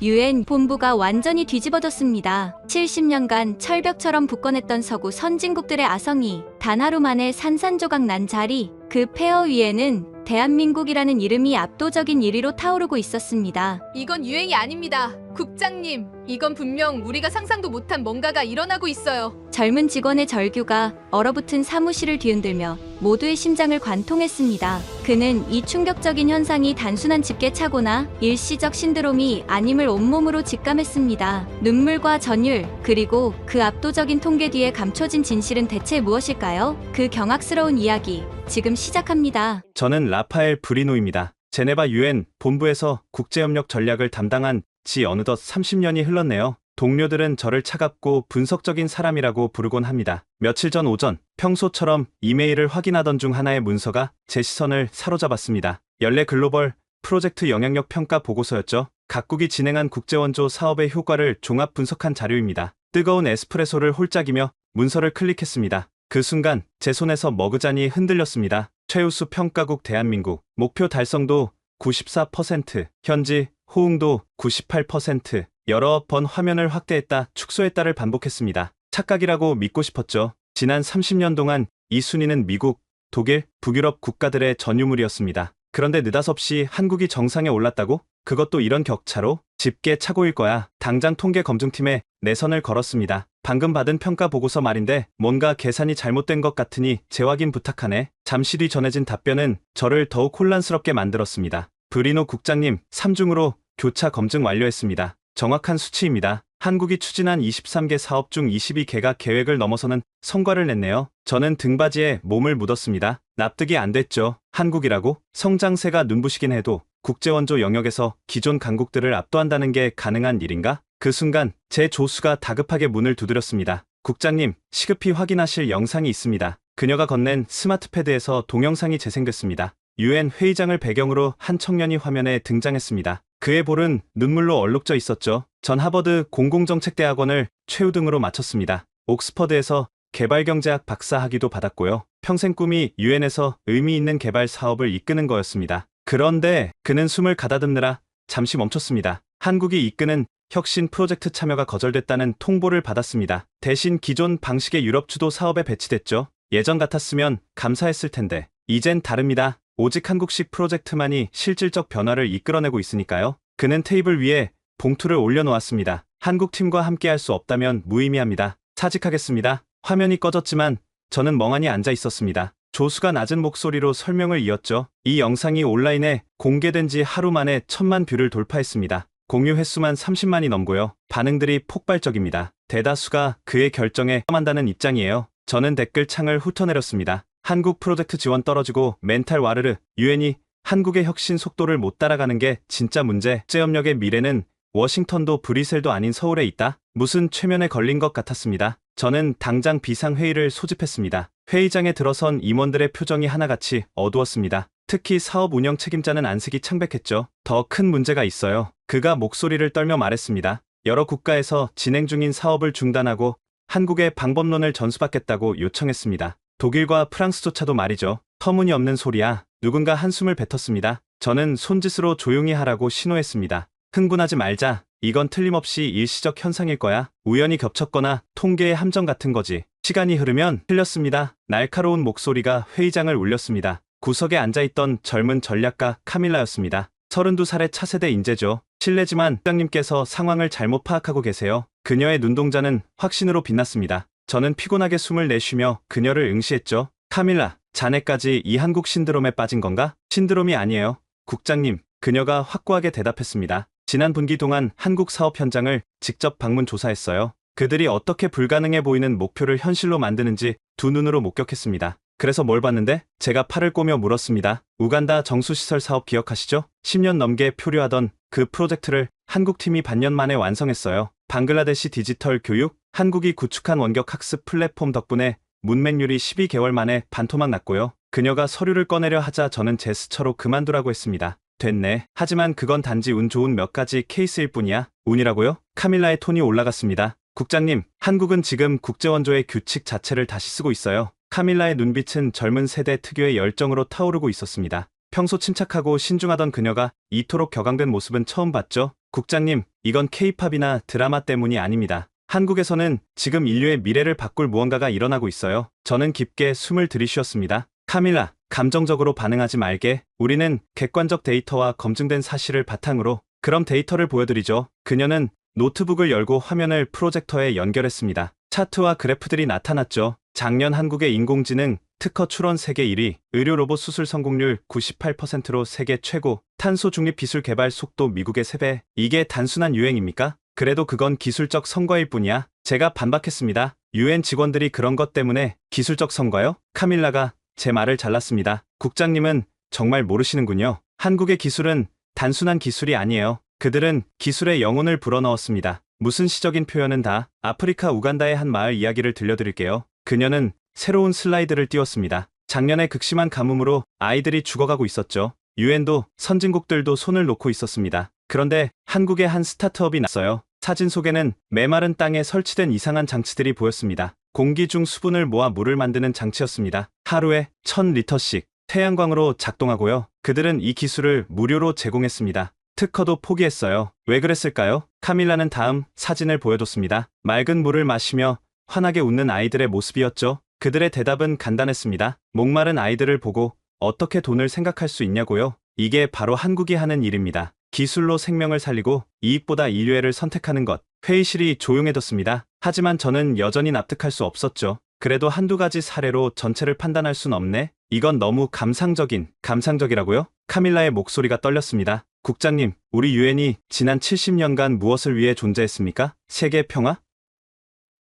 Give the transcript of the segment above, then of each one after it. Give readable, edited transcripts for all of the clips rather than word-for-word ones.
UN 본부가 완전히 뒤집어졌습니다. 70년간 철벽처럼 굳건했던 서구 선진국들의 아성이 단 하루 만에 산산조각 난 자리, 그 폐허 위에는 대한민국이라는 이름이 압도적인 1위로 타오르고 있었습니다. 이건 유행이 아닙니다. 국장님, 이건 분명 우리가 상상도 못한 뭔가가 일어나고 있어요. 젊은 직원의 절규가 얼어붙은 사무실을 뒤흔들며 모두의 심장을 관통했습니다. 그는 이 충격적인 현상이 단순한 집게차거나 일시적 신드롬이 아님을 온몸으로 직감했습니다. 눈물과 전율, 그리고 그 압도적인 통계 뒤에 감춰진 진실은 대체 무엇일까요? 그 경악스러운 이야기, 지금 시작합니다. 저는 라파엘 브리노입니다. 제네바 UN 본부에서 국제협력 전략을 담당한 지 어느덧 30년이 흘렀네요. 동료들은 저를 차갑고 분석적인 사람이라고 부르곤 합니다. 며칠 전 오전, 평소처럼 이메일을 확인하던 중 하나의 문서가 제 시선을 사로잡았습니다. 연례 글로벌 프로젝트 영향력 평가 보고서였죠. 각국이 진행한 국제원조 사업의 효과를 종합 분석한 자료입니다. 뜨거운 에스프레소를 홀짝이며 문서를 클릭했습니다. 그 순간 제 손에서 머그잔이 흔들렸습니다. 최우수 평가국 대한민국, 목표 달성도 94%, 현지 호응도 98%, 여러 번 화면을 확대했다, 축소했다를 반복했습니다. 착각이라고 믿고 싶었죠. 지난 30년 동안 이 순위는 미국, 독일, 북유럽 국가들의 전유물이었습니다. 그런데 느닷없이 한국이 정상에 올랐다고? 그것도 이런 격차로? 집게 차고일 거야. 당장 통계 검증팀에 내선을 걸었습니다. 방금 받은 평가 보고서 말인데 뭔가 계산이 잘못된 것 같으니 재확인 부탁하네. 잠시 뒤 전해진 답변은 저를 더욱 혼란스럽게 만들었습니다. 브리노 국장님, 3중으로 교차 검증 완료했습니다. 정확한 수치입니다. 한국이 추진한 23개 사업 중 22개가 계획을 넘어서는 성과를 냈네요. 저는 등받이에 몸을 묻었습니다. 납득이 안 됐죠. 한국이라고? 성장세가 눈부시긴 해도 국제원조 영역에서 기존 강국들을 압도한다는 게 가능한 일인가? 그 순간 제 조수가 다급하게 문을 두드렸습니다. 국장님, 시급히 확인하실 영상이 있습니다. 그녀가 건넨 스마트패드에서 동영상이 재생됐습니다. UN 회의장을 배경으로 한 청년이 화면에 등장했습니다. 그의 볼은 눈물로 얼룩져 있었죠. 전 하버드 공공정책대학원을 최우등으로 마쳤습니다. 옥스퍼드에서 개발경제학 박사 학위도 받았고요. 평생 꿈이 UN에서 의미 있는 개발 사업을 이끄는 거였습니다. 그런데 그는 숨을 가다듬느라 잠시 멈췄습니다. 한국이 이끄는 혁신 프로젝트 참여가 거절됐다는 통보를 받았습니다. 대신 기존 방식의 유럽 주도 사업에 배치됐죠. 예전 같았으면 감사했을 텐데 이젠 다릅니다. 오직 한국식 프로젝트만이 실질적 변화를 이끌어내고 있으니까요. 그는 테이블 위에 봉투를 올려놓았습니다. 한국 팀과 함께할 수 없다면 무의미합니다. 사직하겠습니다. 화면이 꺼졌지만 저는 멍하니 앉아 있었습니다. 조수가 낮은 목소리로 설명을 이었죠. 이 영상이 온라인에 공개된 지 하루 만에 1000만 뷰를 돌파했습니다. 공유 횟수만 30만이 넘고요. 반응들이 폭발적입니다. 대다수가 그의 결정에 함한다는 입장이에요. 저는 댓글 창을 훑어내렸습니다. 한국 프로젝트 지원 떨어지고 멘탈 와르르, UN이 한국의 혁신 속도를 못 따라가는 게 진짜 문제. 국제협력의 미래는 워싱턴도 브뤼셀도 아닌 서울에 있다. 무슨 최면에 걸린 것 같았습니다. 저는 당장 비상회의를 소집했습니다. 회의장에 들어선 임원들의 표정이 하나같이 어두웠습니다. 특히 사업 운영 책임자는 안색이 창백했죠. 더 큰 문제가 있어요. 그가 목소리를 떨며 말했습니다. 여러 국가에서 진행 중인 사업을 중단하고 한국의 방법론을 전수받겠다고 요청했습니다. 독일과 프랑스조차도 말이죠. 터무니없는 소리야. 누군가 한숨을 뱉었습니다. 저는 손짓으로 조용히 하라고 신호했습니다. 흥분하지 말자. 이건 틀림없이 일시적 현상일 거야. 우연히 겹쳤거나 통계의 함정 같은 거지. 시간이 흐르면 틀렸습니다. 날카로운 목소리가 회의장을 울렸습니다. 구석에 앉아있던 젊은 전략가 카밀라였습니다. 32살의 차세대 인재죠. 실례지만 국장님께서 상황을 잘못 파악하고 계세요. 그녀의 눈동자는 확신으로 빛났습니다. 저는 피곤하게 숨을 내쉬며 그녀를 응시했죠. 카밀라, 자네까지 이 한국 신드롬에 빠진 건가? 신드롬이 아니에요. 국장님, 그녀가 확고하게 대답했습니다. 지난 분기 동안 한국 사업 현장을 직접 방문 조사했어요. 그들이 어떻게 불가능해 보이는 목표를 현실로 만드는지 두 눈으로 목격했습니다. 그래서 뭘 봤는데? 제가 팔을 꼬며 물었습니다. 우간다 정수시설 사업 기억하시죠? 10년 넘게 표류하던 그 프로젝트를 한국팀이 반년 만에 완성했어요. 방글라데시 디지털 교육, 한국이 구축한 원격 학습 플랫폼 덕분에 문맹률이 12개월 만에 반토막 났고요. 그녀가 서류를 꺼내려 하자 저는 제스처로 그만두라고 했습니다. 됐네. 하지만 그건 단지 운 좋은 몇 가지 케이스일 뿐이야. 운이라고요? 카밀라의 톤이 올라갔습니다. 국장님, 한국은 지금 국제원조의 규칙 자체를 다시 쓰고 있어요. 카밀라의 눈빛은 젊은 세대 특유의 열정으로 타오르고 있었습니다. 평소 침착하고 신중하던 그녀가 이토록 격앙된 모습은 처음 봤죠. 국장님, 이건 케이팝이나 드라마 때문이 아닙니다. 한국에서는 지금 인류의 미래를 바꿀 무언가가 일어나고 있어요. 저는 깊게 숨을 들이쉬었습니다. 카밀라, 감정적으로 반응하지 말게. 우리는 객관적 데이터와 검증된 사실을 바탕으로 그럼 데이터를 보여드리죠. 그녀는 노트북을 열고 화면을 프로젝터에 연결했습니다. 차트와 그래프들이 나타났죠. 작년 한국의 인공지능 특허 출원 세계 1위, 의료 로봇 수술 성공률 98%로 세계 최고, 탄소 중립 기술 개발 속도 미국의 3배. 이게 단순한 유행입니까? 그래도 그건 기술적 성과일 뿐이야. 제가 반박했습니다. UN 직원들이 그런 것 때문에 기술적 성과요? 카밀라가 제 말을 잘랐습니다. 국장님은 정말 모르시는군요. 한국의 기술은 단순한 기술이 아니에요. 그들은 기술의 영혼을 불어넣었습니다. 무슨 시적인 표현은 다. 아프리카 우간다의 한 마을 이야기를 들려드릴게요. 그녀는 새로운 슬라이드를 띄웠습니다. 작년에 극심한 가뭄으로 아이들이 죽어가고 있었죠. 유엔도 선진국들도 손을 놓고 있었습니다. 그런데 한국의 한 스타트업이 났어요. 사진 속에는 메마른 땅에 설치된 이상한 장치들이 보였습니다. 공기 중 수분을 모아 물을 만드는 장치였습니다. 하루에 1000리터씩 태양광으로 작동하고요. 그들은 이 기술을 무료로 제공했습니다. 특허도 포기했어요. 왜 그랬을까요? 카밀라는 다음 사진을 보여줬습니다. 맑은 물을 마시며 환하게 웃는 아이들의 모습이었죠. 그들의 대답은 간단했습니다. 목마른 아이들을 보고 어떻게 돈을 생각할 수 있냐고요? 이게 바로 한국이 하는 일입니다. 기술로 생명을 살리고 이익보다 인류애를 선택하는 것. 회의실이 조용해졌습니다. 하지만 저는 여전히 납득할 수 없었죠. 그래도 한두 가지 사례로 전체를 판단할 순 없네. 이건 너무 감상적이라고요? 카밀라의 목소리가 떨렸습니다. 국장님, 우리 유엔이 지난 70년간 무엇을 위해 존재했습니까? 세계 평화?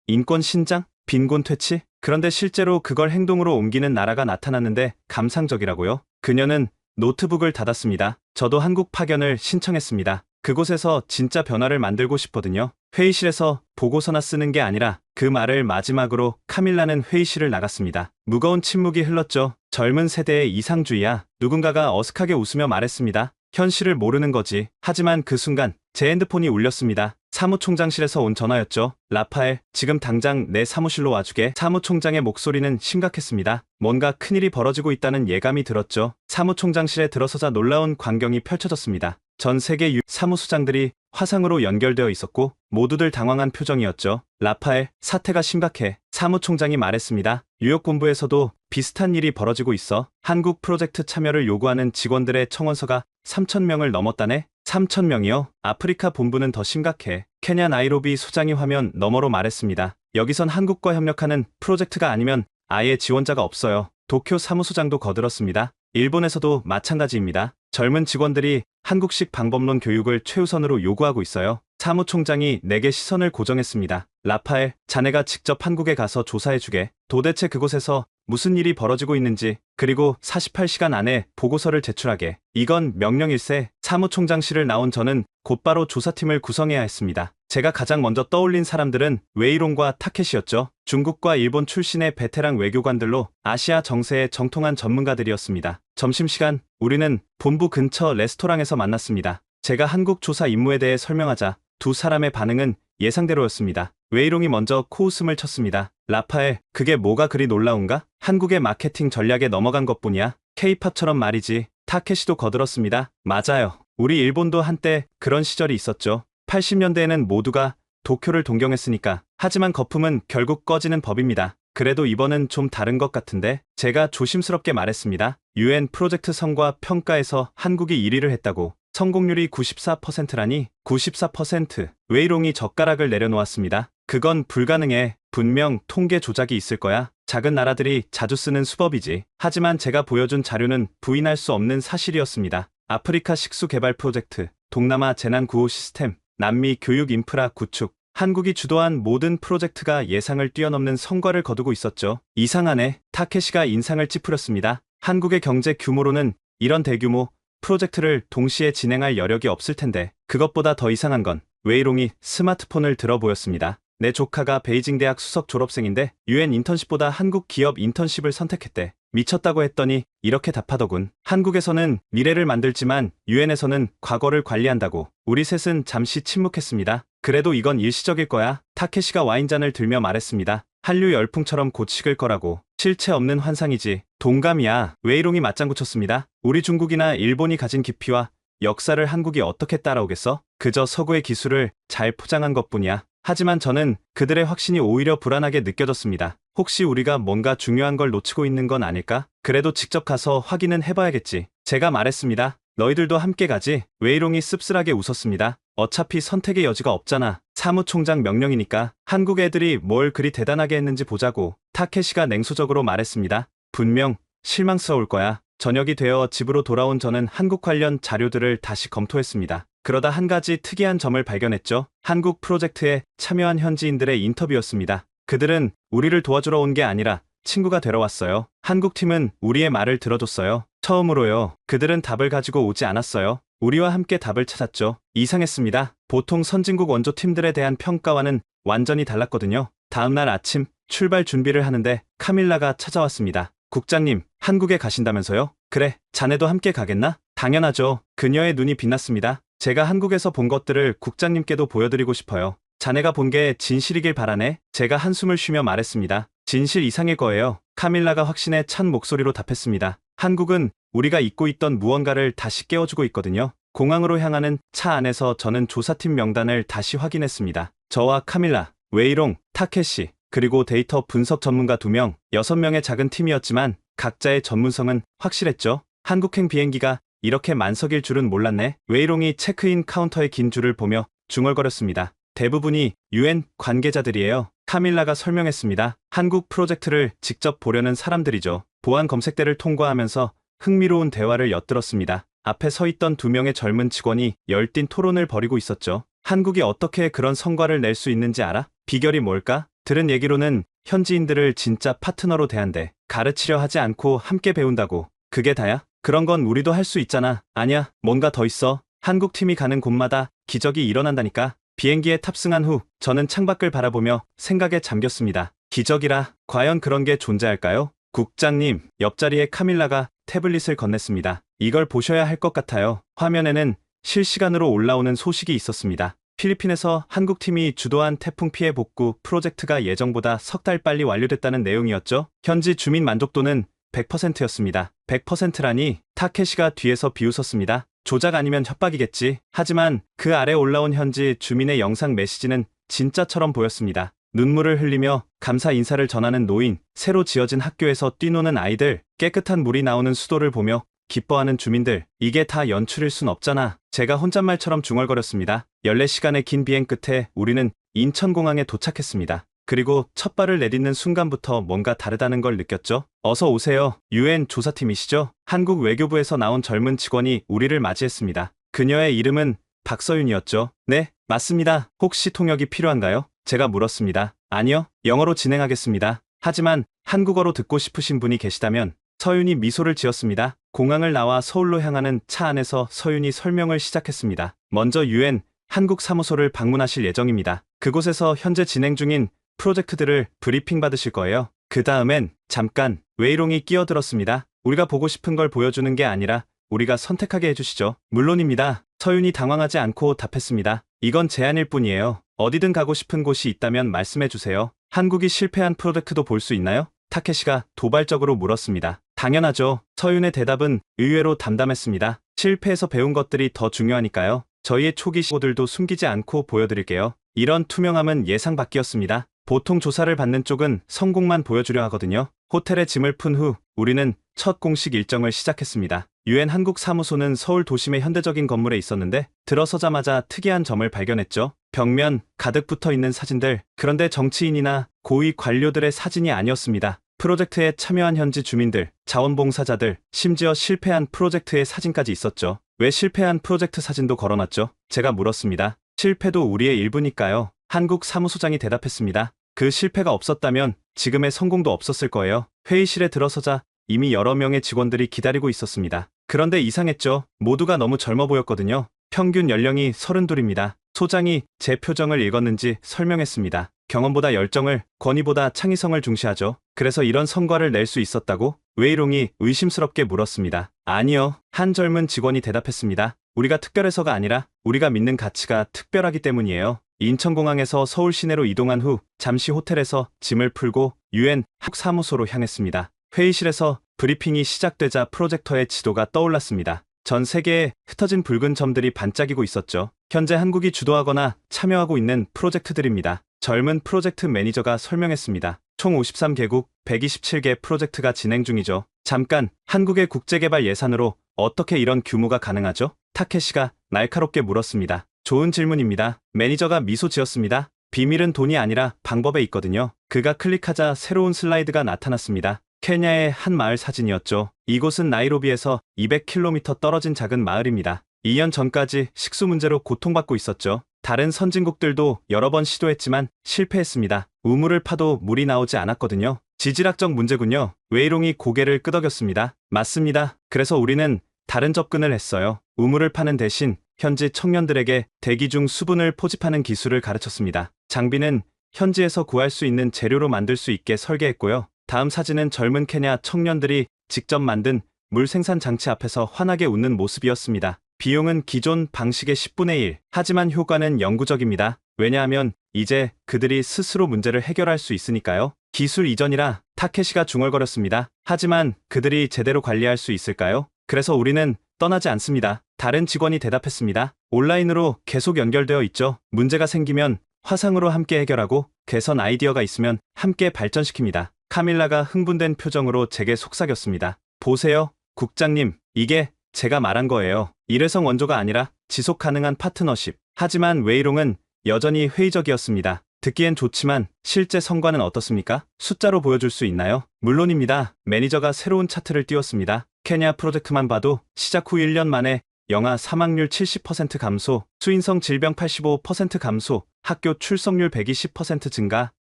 인권 신장? 빈곤 퇴치? 그런데 실제로 그걸 행동으로 옮기는 나라가 나타났는데 감상적이라고요? 그녀는 노트북을 닫았습니다. 저도 한국 파견을 신청했습니다. 그곳에서 진짜 변화를 만들고 싶거든요. 회의실에서 보고서나 쓰는 게 아니라 그 말을 마지막으로 카밀라는 회의실을 나갔습니다. 무거운 침묵이 흘렀죠. 젊은 세대의 이상주의야. 누군가가 어색하게 웃으며 말했습니다. 현실을 모르는 거지. 하지만 그 순간 제 핸드폰이 울렸습니다. 사무총장실에서 온 전화였죠. 라파엘, 지금 당장 내 사무실로 와주게. 사무총장의 목소리는 심각했습니다. 뭔가 큰일이 벌어지고 있다는 예감이 들었죠. 사무총장실에 들어서자 놀라운 광경이 펼쳐졌습니다. 전 세계 사무소장들이 화상으로 연결되어 있었고 모두들 당황한 표정이었죠. 라파엘, 사태가 심각해. 사무총장이 말했습니다. 뉴욕 본부에서도 비슷한 일이 벌어지고 있어. 한국 프로젝트 참여를 요구하는 직원들의 청원서가 3,000명을 넘었다네. 3,000명이요? 아프리카 본부는 더 심각해. 케냐 나이로비 소장이 화면 너머로 말했습니다. 여기선 한국과 협력하는 프로젝트가 아니면 아예 지원자가 없어요. 도쿄 사무소장도 거들었습니다. 일본에서도 마찬가지입니다. 젊은 직원들이 한국식 방법론 교육을 최우선으로 요구하고 있어요. 사무총장이 내게 시선을 고정했습니다. 라파엘, 자네가 직접 한국에 가서 조사해주게. 도대체 그곳에서 무슨 일이 벌어지고 있는지, 그리고 48시간 안에 보고서를 제출하게. 이건 명령일세. 사무총장실을 나온 저는 곧바로 조사팀을 구성해야 했습니다. 제가 가장 먼저 떠올린 사람들은 웨이롱과 타케시였죠. 중국과 일본 출신의 베테랑 외교관들로 아시아 정세에 정통한 전문가들이었습니다. 점심시간, 우리는 본부 근처 레스토랑에서 만났습니다. 제가 한국 조사 임무에 대해 설명하자 두 사람의 반응은 예상대로였습니다. 웨이롱이 먼저 코웃음을 쳤습니다. 라파엘, 그게 뭐가 그리 놀라운가? 한국의 마케팅 전략에 넘어간 것뿐이야. K-팝처럼 말이지. 타케시도 거들었습니다. 맞아요. 우리 일본도 한때 그런 시절이 있었죠. 80년대에는 모두가 도쿄를 동경했으니까. 하지만 거품은 결국 꺼지는 법입니다. 그래도 이번은 좀 다른 것 같은데. 제가 조심스럽게 말했습니다. UN 프로젝트 성과 평가에서 한국이 1위를 했다고. 성공률이 94%라니. 94%. 웨이롱이 젓가락을 내려놓았습니다. 그건 불가능해. 분명 통계 조작이 있을 거야. 작은 나라들이 자주 쓰는 수법이지. 하지만 제가 보여준 자료는 부인할 수 없는 사실이었습니다. 아프리카 식수 개발 프로젝트, 동남아 재난 구호 시스템, 남미 교육 인프라 구축. 한국이 주도한 모든 프로젝트가 예상을 뛰어넘는 성과를 거두고 있었죠. 이상하네. 타케시가 인상을 찌푸렸습니다. 한국의 경제 규모로는 이런 대규모 프로젝트를 동시에 진행할 여력이 없을 텐데. 그것보다 더 이상한 건 웨이롱이 스마트폰을 들어 보였습니다. 내 조카가 베이징 대학 수석 졸업생인데 UN 인턴십보다 한국 기업 인턴십을 선택했대. 미쳤다고 했더니 이렇게 답하더군. 한국에서는 미래를 만들지만 UN에서는 과거를 관리한다고. 우리 셋은 잠시 침묵했습니다. 그래도 이건 일시적일 거야. 타케시가 와인잔을 들며 말했습니다. 한류 열풍처럼 곧 식을 거라고. 실체 없는 환상이지. 동감이야. 웨이롱이 맞장구 쳤습니다. 우리 중국이나 일본이 가진 깊이와 역사를 한국이 어떻게 따라오겠어? 그저 서구의 기술을 잘 포장한 것뿐이야. 하지만 저는 그들의 확신이 오히려 불안하게 느껴졌습니다. 혹시 우리가 뭔가 중요한 걸 놓치고 있는 건 아닐까? 그래도 직접 가서 확인은 해봐야겠지. 제가 말했습니다. 너희들도 함께 가지. 웨이롱이 씁쓸하게 웃었습니다. 어차피 선택의 여지가 없잖아. 사무총장 명령이니까. 한국 애들이 뭘 그리 대단하게 했는지 보자고. 타케시가 냉소적으로 말했습니다. 분명 실망스러울 거야. 저녁이 되어 집으로 돌아온 저는 한국 관련 자료들을 다시 검토했습니다. 그러다 한 가지 특이한 점을 발견했죠. 한국 프로젝트에 참여한 현지인들의 인터뷰였습니다. 그들은 우리를 도와주러 온 게 아니라 친구가 되러 왔어요. 한국 팀은 우리의 말을 들어줬어요. 처음으로요. 그들은 답을 가지고 오지 않았어요. 우리와 함께 답을 찾았죠. 이상했습니다. 보통 선진국 원조팀들에 대한 평가와는 완전히 달랐거든요. 다음날 아침 출발 준비를 하는데 카밀라가 찾아왔습니다. 국장님, 한국에 가신다면서요? 그래, 자네도 함께 가겠나? 당연하죠. 그녀의 눈이 빛났습니다. 제가 한국에서 본 것들을 국장님께도 보여드리고 싶어요. 자네가 본 게 진실이길 바라네. 제가 한숨을 쉬며 말했습니다. 진실 이상일 거예요. 카밀라가 확신에 찬 목소리로 답했습니다. 한국은 우리가 잊고 있던 무언가를 다시 깨워주고 있거든요. 공항으로 향하는 차 안에서 저는 조사팀 명단을 다시 확인했습니다. 저와 카밀라, 웨이롱, 타케시, 그리고 데이터 분석 전문가 2명, 6명의 작은 팀이었지만 각자의 전문성은 확실했죠. 한국행 비행기가 이렇게 만석일 줄은 몰랐네. 웨이롱이 체크인 카운터의 긴 줄을 보며 중얼거렸습니다. 대부분이 UN 관계자들이에요. 카밀라가 설명했습니다. 한국 프로젝트를 직접 보려는 사람들이죠. 보안 검색대를 통과하면서 흥미로운 대화를 엿들었습니다. 앞에 서 있던 2명의 젊은 직원이 열띤 토론을 벌이고 있었죠. 한국이 어떻게 그런 성과를 낼 수 있는지 알아? 비결이 뭘까? 들은 얘기로는 현지인들을 진짜 파트너로 대한대. 가르치려 하지 않고 함께 배운다고. 그게 다야? 그런 건 우리도 할 수 있잖아. 아니야, 뭔가 더 있어. 한국 팀이 가는 곳마다 기적이 일어난다니까. 비행기에 탑승한 후 저는 창밖을 바라보며 생각에 잠겼습니다. 기적이라 과연 그런 게 존재할까요? 국장님, 옆자리에 카밀라가 태블릿을 건넸습니다. 이걸 보셔야 할 것 같아요. 화면에는 실시간으로 올라오는 소식이 있었습니다. 필리핀에서 한국팀이 주도한 태풍 피해 복구 프로젝트가 예정보다 3달 빨리 완료됐다는 내용이었죠. 현지 주민 만족도는 100%였습니다. 100%라니 타케시가 뒤에서 비웃었습니다. 조작 아니면 협박이겠지. 하지만 그 아래 올라온 현지 주민의 영상 메시지는 진짜처럼 보였습니다. 눈물을 흘리며 감사 인사를 전하는 노인, 새로 지어진 학교에서 뛰노는 아이들, 깨끗한 물이 나오는 수도를 보며 기뻐하는 주민들. 이게 다 연출일 순 없잖아. 제가 혼잣말처럼 중얼거렸습니다. 14시간의 긴 비행 끝에 우리는 인천공항에 도착했습니다. 그리고 첫 발을 내딛는 순간부터 뭔가 다르다는 걸 느꼈죠. 어서 오세요. UN 조사팀이시죠? 한국 외교부에서 나온 젊은 직원이 우리를 맞이했습니다. 그녀의 이름은 박서윤이었죠. 네, 맞습니다. 혹시 통역이 필요한가요? 제가 물었습니다. 아니요, 영어로 진행하겠습니다. 하지만 한국어로 듣고 싶으신 분이 계시다면. 서윤이 미소를 지었습니다. 공항을 나와 서울로 향하는 차 안에서 서윤이 설명을 시작했습니다. 먼저 UN 한국 사무소를 방문하실 예정입니다. 그곳에서 현재 진행 중인 프로젝트들을 브리핑 받으실 거예요. 그 다음엔 잠깐 웨이롱이 끼어들었습니다. 우리가 보고 싶은 걸 보여주는 게 아니라 우리가 선택하게 해주시죠. 물론입니다. 서윤이 당황하지 않고 답했습니다. 이건 제안일 뿐이에요. 어디든 가고 싶은 곳이 있다면 말씀해 주세요. 한국이 실패한 프로젝트도 볼 수 있나요? 타케시가 도발적으로 물었습니다. 당연하죠. 서윤의 대답은 의외로 담담했습니다. 실패에서 배운 것들이 더 중요하니까요. 저희의 초기 시도들도 숨기지 않고 보여드릴게요. 이런 투명함은 예상 밖이었습니다. 보통 조사를 받는 쪽은 성공만 보여주려 하거든요. 호텔에 짐을 푼 후 우리는 첫 공식 일정을 시작했습니다. UN 한국 사무소는 서울 도심의 현대적인 건물에 있었는데 들어서자마자 특이한 점을 발견했죠. 벽면 가득 붙어 있는 사진들. 그런데 정치인이나 고위 관료들의 사진이 아니었습니다. 프로젝트에 참여한 현지 주민들, 자원봉사자들, 심지어 실패한 프로젝트의 사진까지 있었죠. 왜 실패한 프로젝트 사진도 걸어놨죠? 제가 물었습니다. 실패도 우리의 일부니까요. 한국 사무소장이 대답했습니다. 그 실패가 없었다면 지금의 성공도 없었을 거예요. 회의실에 들어서자 이미 여러 명의 직원들이 기다리고 있었습니다. 그런데 이상했죠. 모두가 너무 젊어 보였거든요. 평균 연령이 32입니다. 소장이 제 표정을 읽었는지 설명했습니다. 경험보다 열정을, 권위보다 창의성을 중시하죠. 그래서 이런 성과를 낼 수 있었다고? 웨이롱이 의심스럽게 물었습니다. 아니요. 한 젊은 직원이 대답했습니다. 우리가 특별해서가 아니라 우리가 믿는 가치가 특별하기 때문이에요. 인천공항에서 서울 시내로 이동한 후 잠시 호텔에서 짐을 풀고 UN 한국 사무소로 향했습니다. 회의실에서 브리핑이 시작되자 프로젝터의 지도가 떠올랐습니다. 전 세계에 흩어진 붉은 점들이 반짝이고 있었죠. 현재 한국이 주도하거나 참여하고 있는 프로젝트들입니다. 젊은 프로젝트 매니저가 설명했습니다. 총 53개국 127개 프로젝트가 진행 중이죠. 잠깐, 한국의 국제개발 예산으로 어떻게 이런 규모가 가능하죠? 타케시가 날카롭게 물었습니다. 좋은 질문입니다. 매니저가 미소 지었습니다. 비밀은 돈이 아니라 방법에 있거든요. 그가 클릭하자 새로운 슬라이드가 나타났습니다. 케냐의 한 마을 사진이었죠. 이곳은 나이로비에서 200km 떨어진 작은 마을입니다. 2년 전까지 식수 문제로 고통받고 있었죠. 다른 선진국들도 여러 번 시도했지만 실패했습니다. 우물을 파도 물이 나오지 않았거든요. 지질학적 문제군요. 웨이롱이 고개를 끄덕였습니다. 맞습니다. 그래서 우리는 다른 접근을 했어요. 우물을 파는 대신 현지 청년들에게 대기 중 수분을 포집하는 기술을 가르쳤습니다. 장비는 현지에서 구할 수 있는 재료로 만들 수 있게 설계했고요. 다음 사진은 젊은 케냐 청년들이 직접 만든 물 생산 장치 앞에서 환하게 웃는 모습이었습니다. 비용은 기존 방식의 10분의 1, 하지만 효과는 영구적입니다. 왜냐하면 이제 그들이 스스로 문제를 해결할 수 있으니까요. 기술 이전이라 타케시가 중얼거렸습니다. 하지만 그들이 제대로 관리할 수 있을까요? 그래서 우리는 떠나지 않습니다. 다른 직원이 대답했습니다. 온라인으로 계속 연결되어 있죠. 문제가 생기면 화상으로 함께 해결하고 개선 아이디어가 있으면 함께 발전시킵니다. 카밀라가 흥분된 표정으로 제게 속삭였습니다. 보세요, 국장님. 이게 제가 말한 거예요. 일회성 원조가 아니라 지속 가능한 파트너십. 하지만 웨이롱은 여전히 회의적이었습니다. 듣기엔 좋지만 실제 성과는 어떻습니까? 숫자로 보여줄 수 있나요? 물론입니다. 매니저가 새로운 차트를 띄웠습니다. 케냐 프로젝트만 봐도 시작 후 1년 만에 영아 사망률 70% 감소, 수인성 질병 85% 감소, 학교 출석률 120% 증가,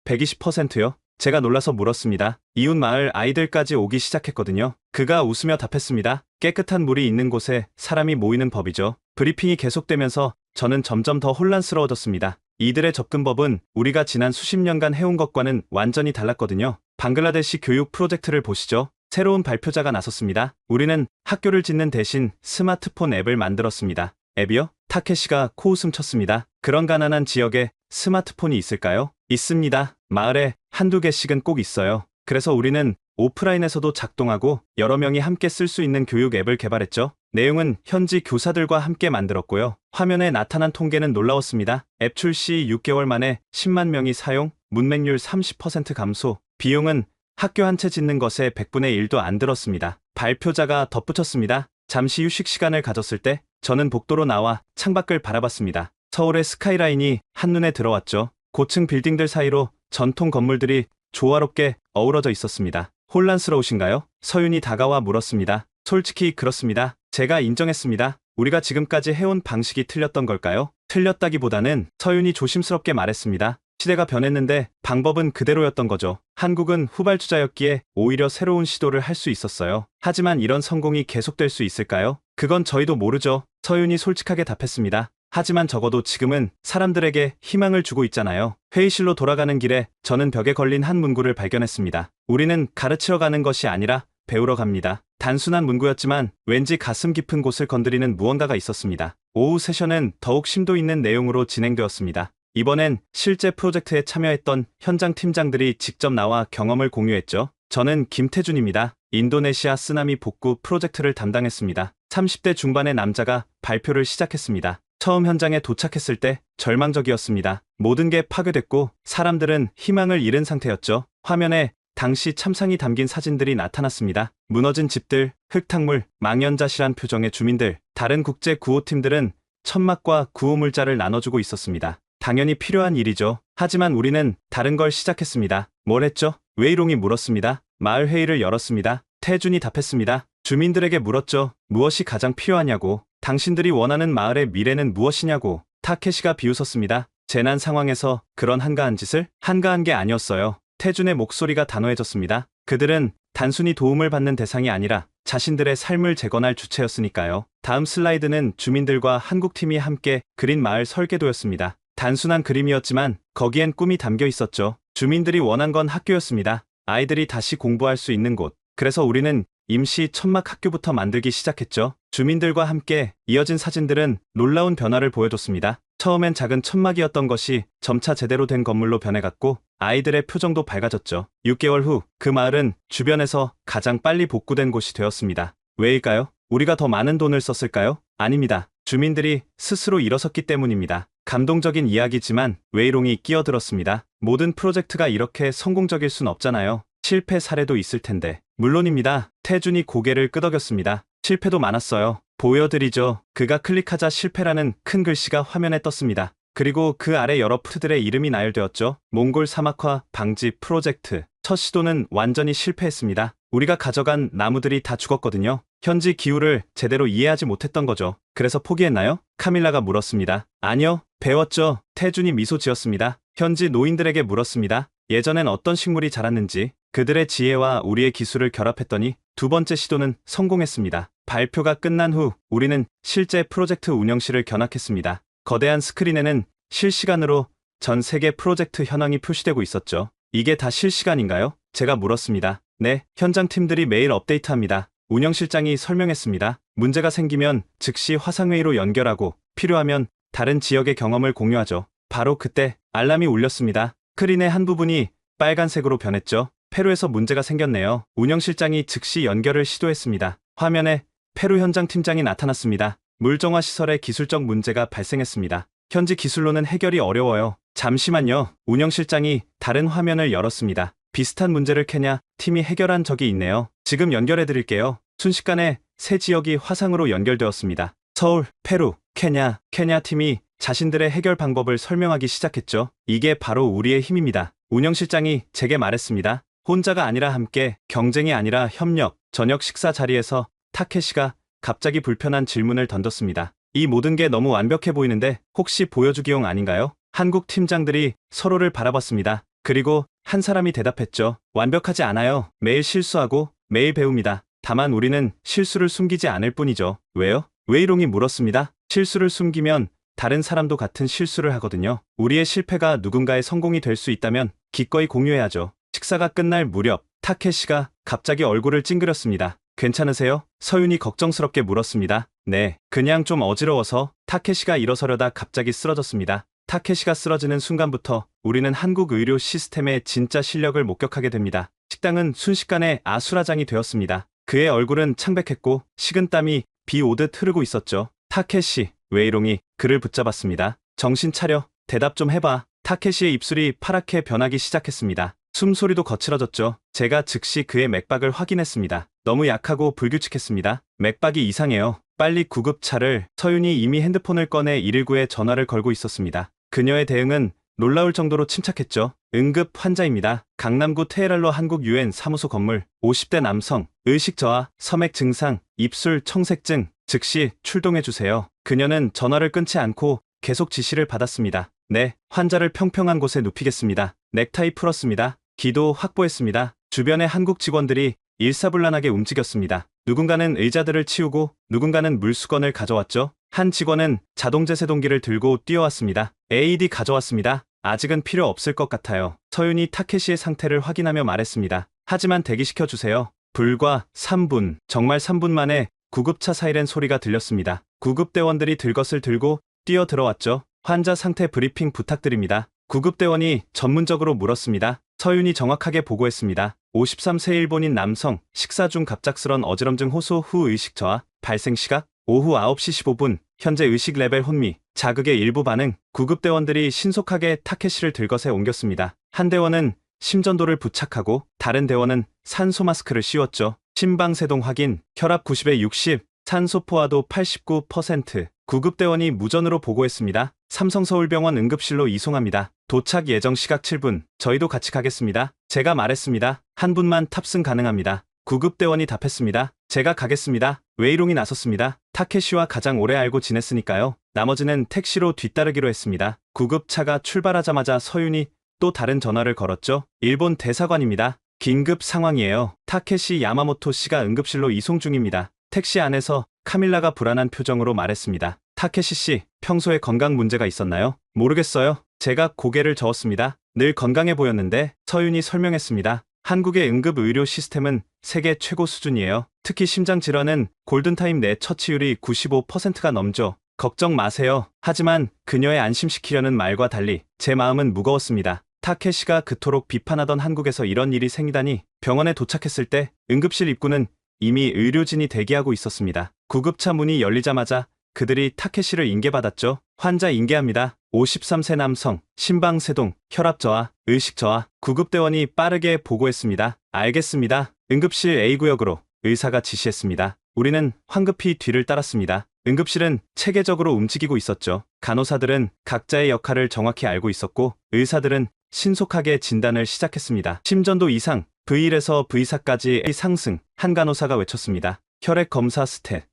120%요? 제가 놀라서 물었습니다. 이웃 마을 아이들까지 오기 시작했거든요. 그가 웃으며 답했습니다. 깨끗한 물이 있는 곳에 사람이 모이는 법이죠. 브리핑이 계속되면서 저는 점점 더 혼란스러워졌습니다. 이들의 접근법은 우리가 지난 수십 년간 해온 것과는 완전히 달랐거든요. 방글라데시 교육 프로젝트를 보시죠. 새로운 발표자가 나섰습니다. 우리는 학교를 짓는 대신 스마트폰 앱을 만들었습니다. 앱이요? 타케시가 코웃음 쳤습니다. 그런 가난한 지역에 스마트폰이 있을까요? 있습니다. 마을에 한두 개씩은 꼭 있어요. 그래서 우리는 오프라인에서도 작동하고 여러 명이 함께 쓸 수 있는 교육 앱을 개발했죠. 내용은 현지 교사들과 함께 만들었고요. 화면에 나타난 통계는 놀라웠습니다. 앱 출시 6개월 만에 10만 명이 사용, 문맹률 30% 감소, 비용은 학교 한 채 짓는 것에 100분의 1도 안 들었습니다. 발표자가 덧붙였습니다. 잠시 휴식 시간을 가졌을 때 저는 복도로 나와 창밖을 바라봤습니다. 서울의 스카이라인이 한눈에 들어왔죠. 고층 빌딩들 사이로 전통 건물들이 조화롭게 어우러져 있었습니다. 혼란스러우신가요? 서윤이 다가와 물었습니다. 솔직히 그렇습니다. 제가 인정했습니다. 우리가 지금까지 해온 방식이 틀렸던 걸까요? 틀렸다기보다는 서윤이 조심스럽게 말했습니다. 시대가 변했는데 방법은 그대로였던 거죠. 한국은 후발주자였기에 오히려 새로운 시도를 할 수 있었어요. 하지만 이런 성공이 계속될 수 있을까요? 그건 저희도 모르죠. 서윤이 솔직하게 답했습니다. 하지만 적어도 지금은 사람들에게 희망을 주고 있잖아요. 회의실로 돌아가는 길에 저는 벽에 걸린 한 문구를 발견했습니다. 우리는 가르치러 가는 것이 아니라 배우러 갑니다. 단순한 문구였지만 왠지 가슴 깊은 곳을 건드리는 무언가가 있었습니다. 오후 세션은 더욱 심도 있는 내용으로 진행되었습니다. 이번엔 실제 프로젝트에 참여했던 현장 팀장들이 직접 나와 경험을 공유했죠. 저는 김태준입니다. 인도네시아 쓰나미 복구 프로젝트를 담당했습니다. 30대 중반의 남자가 발표를 시작했습니다. 처음 현장에 도착했을 때 절망적이었습니다. 모든 게 파괴됐고 사람들은 희망을 잃은 상태였죠. 화면에 당시 참상이 담긴 사진들이 나타났습니다. 무너진 집들, 흙탕물, 망연자실한 표정의 주민들, 다른 국제 구호팀들은 천막과 구호물자를 나눠주고 있었습니다. 당연히 필요한 일이죠. 하지만 우리는 다른 걸 시작했습니다. 뭘 했죠? 웨이롱이 물었습니다. 마을 회의를 열었습니다. 태준이 답했습니다. 주민들에게 물었죠. 무엇이 가장 필요하냐고. 당신들이 원하는 마을의 미래는 무엇이냐고. 타케시가 비웃었습니다. 재난 상황에서 그런 한가한 짓을? 한가한 게 아니었어요. 태준의 목소리가 단호해졌습니다. 그들은 단순히 도움을 받는 대상이 아니라 자신들의 삶을 재건할 주체였으니까요. 다음 슬라이드는 주민들과 한국팀이 함께 그린 마을 설계도였습니다. 단순한 그림이었지만 거기엔 꿈이 담겨 있었죠. 주민들이 원한 건 학교였습니다. 아이들이 다시 공부할 수 있는 곳. 그래서 우리는 임시 천막 학교부터 만들기 시작했죠. 주민들과 함께 이어진 사진들은 놀라운 변화를 보여줬습니다. 처음엔 작은 천막이었던 것이 점차 제대로 된 건물로 변해갔고 아이들의 표정도 밝아졌죠. 6개월 후 그 마을은 주변에서 가장 빨리 복구된 곳이 되었습니다. 왜일까요? 우리가 더 많은 돈을 썼을까요? 아닙니다. 주민들이 스스로 일어섰기 때문입니다. 감동적인 이야기지만 웨이롱이 끼어들었습니다. 모든 프로젝트가 이렇게 성공적일 순 없잖아요. 실패 사례도 있을 텐데. 물론입니다. 태준이 고개를 끄덕였습니다. 실패도 많았어요. 보여드리죠. 그가 클릭하자 실패라는 큰 글씨가 화면에 떴습니다. 그리고 그 아래 여러 프로젝트들의 이름이 나열되었죠. 몽골 사막화 방지 프로젝트. 첫 시도는 완전히 실패했습니다. 우리가 가져간 나무들이 다 죽었거든요. 현지 기후를 제대로 이해하지 못했던 거죠. 그래서 포기했나요? 카밀라가 물었습니다. 아니요, 배웠죠. 태준이 미소 지었습니다. 현지 노인들에게 물었습니다. 예전엔 어떤 식물이 자랐는지. 그들의 지혜와 우리의 기술을 결합했더니 두 번째 시도는 성공했습니다. 발표가 끝난 후 우리는 실제 프로젝트 운영실을 견학했습니다. 거대한 스크린에는 실시간으로 전 세계 프로젝트 현황이 표시되고 있었죠. 이게 다 실시간인가요? 제가 물었습니다. 네, 현장 팀들이 매일 업데이트합니다. 운영실장이 설명했습니다. 문제가 생기면 즉시 화상회의로 연결하고 필요하면 다른 지역의 경험을 공유하죠. 바로 그때 알람이 울렸습니다. 스크린의 한 부분이 빨간색으로 변했죠. 페루에서 문제가 생겼네요. 운영실장이 즉시 연결을 시도했습니다. 화면에 페루 현장 팀장이 나타났습니다. 물정화 시설에 기술적 문제가 발생했습니다. 현지 기술로는 해결이 어려워요. 잠시만요. 운영실장이 다른 화면을 열었습니다. 비슷한 문제를 케냐 팀이 해결한 적이 있네요. 지금 연결해드릴게요. 순식간에 세 지역이 화상으로 연결되었습니다. 서울, 페루, 케냐 팀이 자신들의 해결 방법을 설명하기 시작했죠. 이게 바로 우리의 힘입니다. 운영실장이 제게 말했습니다. 혼자가 아니라 함께, 경쟁이 아니라 협력. 저녁 식사 자리에서 타케시가 갑자기 불편한 질문을 던졌습니다. 이 모든 게 너무 완벽해 보이는데 혹시 보여주기용 아닌가요? 한국 팀장들이 서로를 바라봤습니다. 그리고 한 사람이 대답했죠. 완벽하지 않아요. 매일 실수하고 매일 배웁니다. 다만 우리는 실수를 숨기지 않을 뿐이죠. 왜요? 웨이롱이 물었습니다. 실수를 숨기면 다른 사람도 같은 실수를 하거든요. 우리의 실패가 누군가의 성공이 될 수 있다면 기꺼이 공유해야죠. 식사가 끝날 무렵 타케시가 갑자기 얼굴을 찡그렸습니다. 괜찮으세요? 서윤이 걱정스럽게 물었습니다. 네, 그냥 좀 어지러워서. 타케시가 일어서려다 갑자기 쓰러졌습니다. 타케시가 쓰러지는 순간부터 우리는 한국 의료 시스템의 진짜 실력을 목격하게 됩니다. 식당은 순식간에 아수라장이 되었습니다. 그의 얼굴은 창백했고 식은땀이 비 오듯 흐르고 있었죠. 타케시, 웨이롱이 그를 붙잡았습니다. 정신 차려, 대답 좀 해봐. 타케시의 입술이 파랗게 변하기 시작했습니다. 숨소리도 거칠어졌죠. 제가 즉시 그의 맥박을 확인했습니다. 너무 약하고 불규칙했습니다. 맥박이 이상해요. 빨리 구급차를. 서윤이 이미 핸드폰을 꺼내 119에 전화를 걸고 있었습니다. 그녀의 대응은 놀라울 정도로 침착했죠. 응급 환자입니다. 강남구 테헤랄로 한국 UN 사무소 건물. 50대 남성. 의식 저하, 섬액 증상, 입술 청색증. 즉시 출동해주세요. 그녀는 전화를 끊지 않고 계속 지시를 받았습니다. 네, 환자를 평평한 곳에 눕히겠습니다. 넥타이 풀었습니다. 기도 확보했습니다. 주변의 한국 직원들이 일사불란하게 움직였습니다. 누군가는 의자들을 치우고 누군가는 물수건을 가져왔죠. 한 직원은 자동제세동기를 들고 뛰어왔습니다. AED 가져왔습니다. 아직은 필요 없을 것 같아요. 서윤이 타케시의 상태를 확인하며 말했습니다. 하지만 대기시켜주세요. 불과 3분, 정말 3분 만에 구급차 사이렌 소리가 들렸습니다. 구급대원들이 들것을 들고 뛰어 들어왔죠. 환자 상태 브리핑 부탁드립니다. 구급대원이 전문적으로 물었습니다. 서윤이 정확하게 보고했습니다. 53세 일본인 남성, 식사 중 갑작스런 어지럼증 호소 후 의식 저하, 발생 시각 오후 9시 15분, 현재 의식 레벨 혼미, 자극의 일부 반응. 구급대원들이 신속하게 타케시를 들것에 옮겼습니다. 한 대원은 심전도를 부착하고 다른 대원은 산소 마스크를 씌웠죠. 심방세동 확인, 혈압 90에 60, 산소 포화도 89%. 구급대원이 무전으로 보고했습니다. 삼성서울병원 응급실로 이송합니다. 도착 예정 시각 7분. 저희도 같이 가겠습니다. 제가 말했습니다. 한 분만 탑승 가능합니다. 구급대원이 답했습니다. 제가 가겠습니다. 웨이롱이 나섰습니다. 타케시와 가장 오래 알고 지냈으니까요. 나머지는 택시로 뒤따르기로 했습니다. 구급차가 출발하자마자 서윤이 또 다른 전화를 걸었죠. 일본 대사관입니다. 긴급 상황이에요. 타케시 야마모토 씨가 응급실로 이송 중입니다. 택시 안에서 카밀라가 불안한 표정으로 말했습니다. 타케시 씨, 평소에 건강 문제가 있었나요? 모르겠어요. 제가 고개를 저었습니다. 늘 건강해 보였는데. 서윤이 설명했습니다. 한국의 응급 의료 시스템은 세계 최고 수준이에요. 특히 심장 질환은 골든타임 내 처치율이 95%가 넘죠. 걱정 마세요. 하지만 그녀의 안심시키려는 말과 달리 제 마음은 무거웠습니다. 타케시가 그토록 비판하던 한국에서 이런 일이 생기다니. 병원에 도착했을 때 응급실 입구는 이미 의료진이 대기하고 있었습니다. 구급차 문이 열리자마자 그들이 타케시를 인계받았죠. 환자 인계합니다. 53세 남성, 심방세동, 혈압 저하, 의식 저하. 구급대원이 빠르게 보고했습니다. 알겠습니다. 응급실 A구역으로 의사가 지시했습니다. 우리는 황급히 뒤를 따랐습니다. 응급실은 체계적으로 움직이고 있었죠. 간호사들은 각자의 역할을 정확히 알고 있었고 의사들은 신속하게 진단을 시작했습니다. 심전도 이상, V1에서 V4까지 상승. 한 간호사가 외쳤습니다. 혈액 검사 스탯,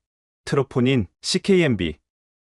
트로포닌, CKMB,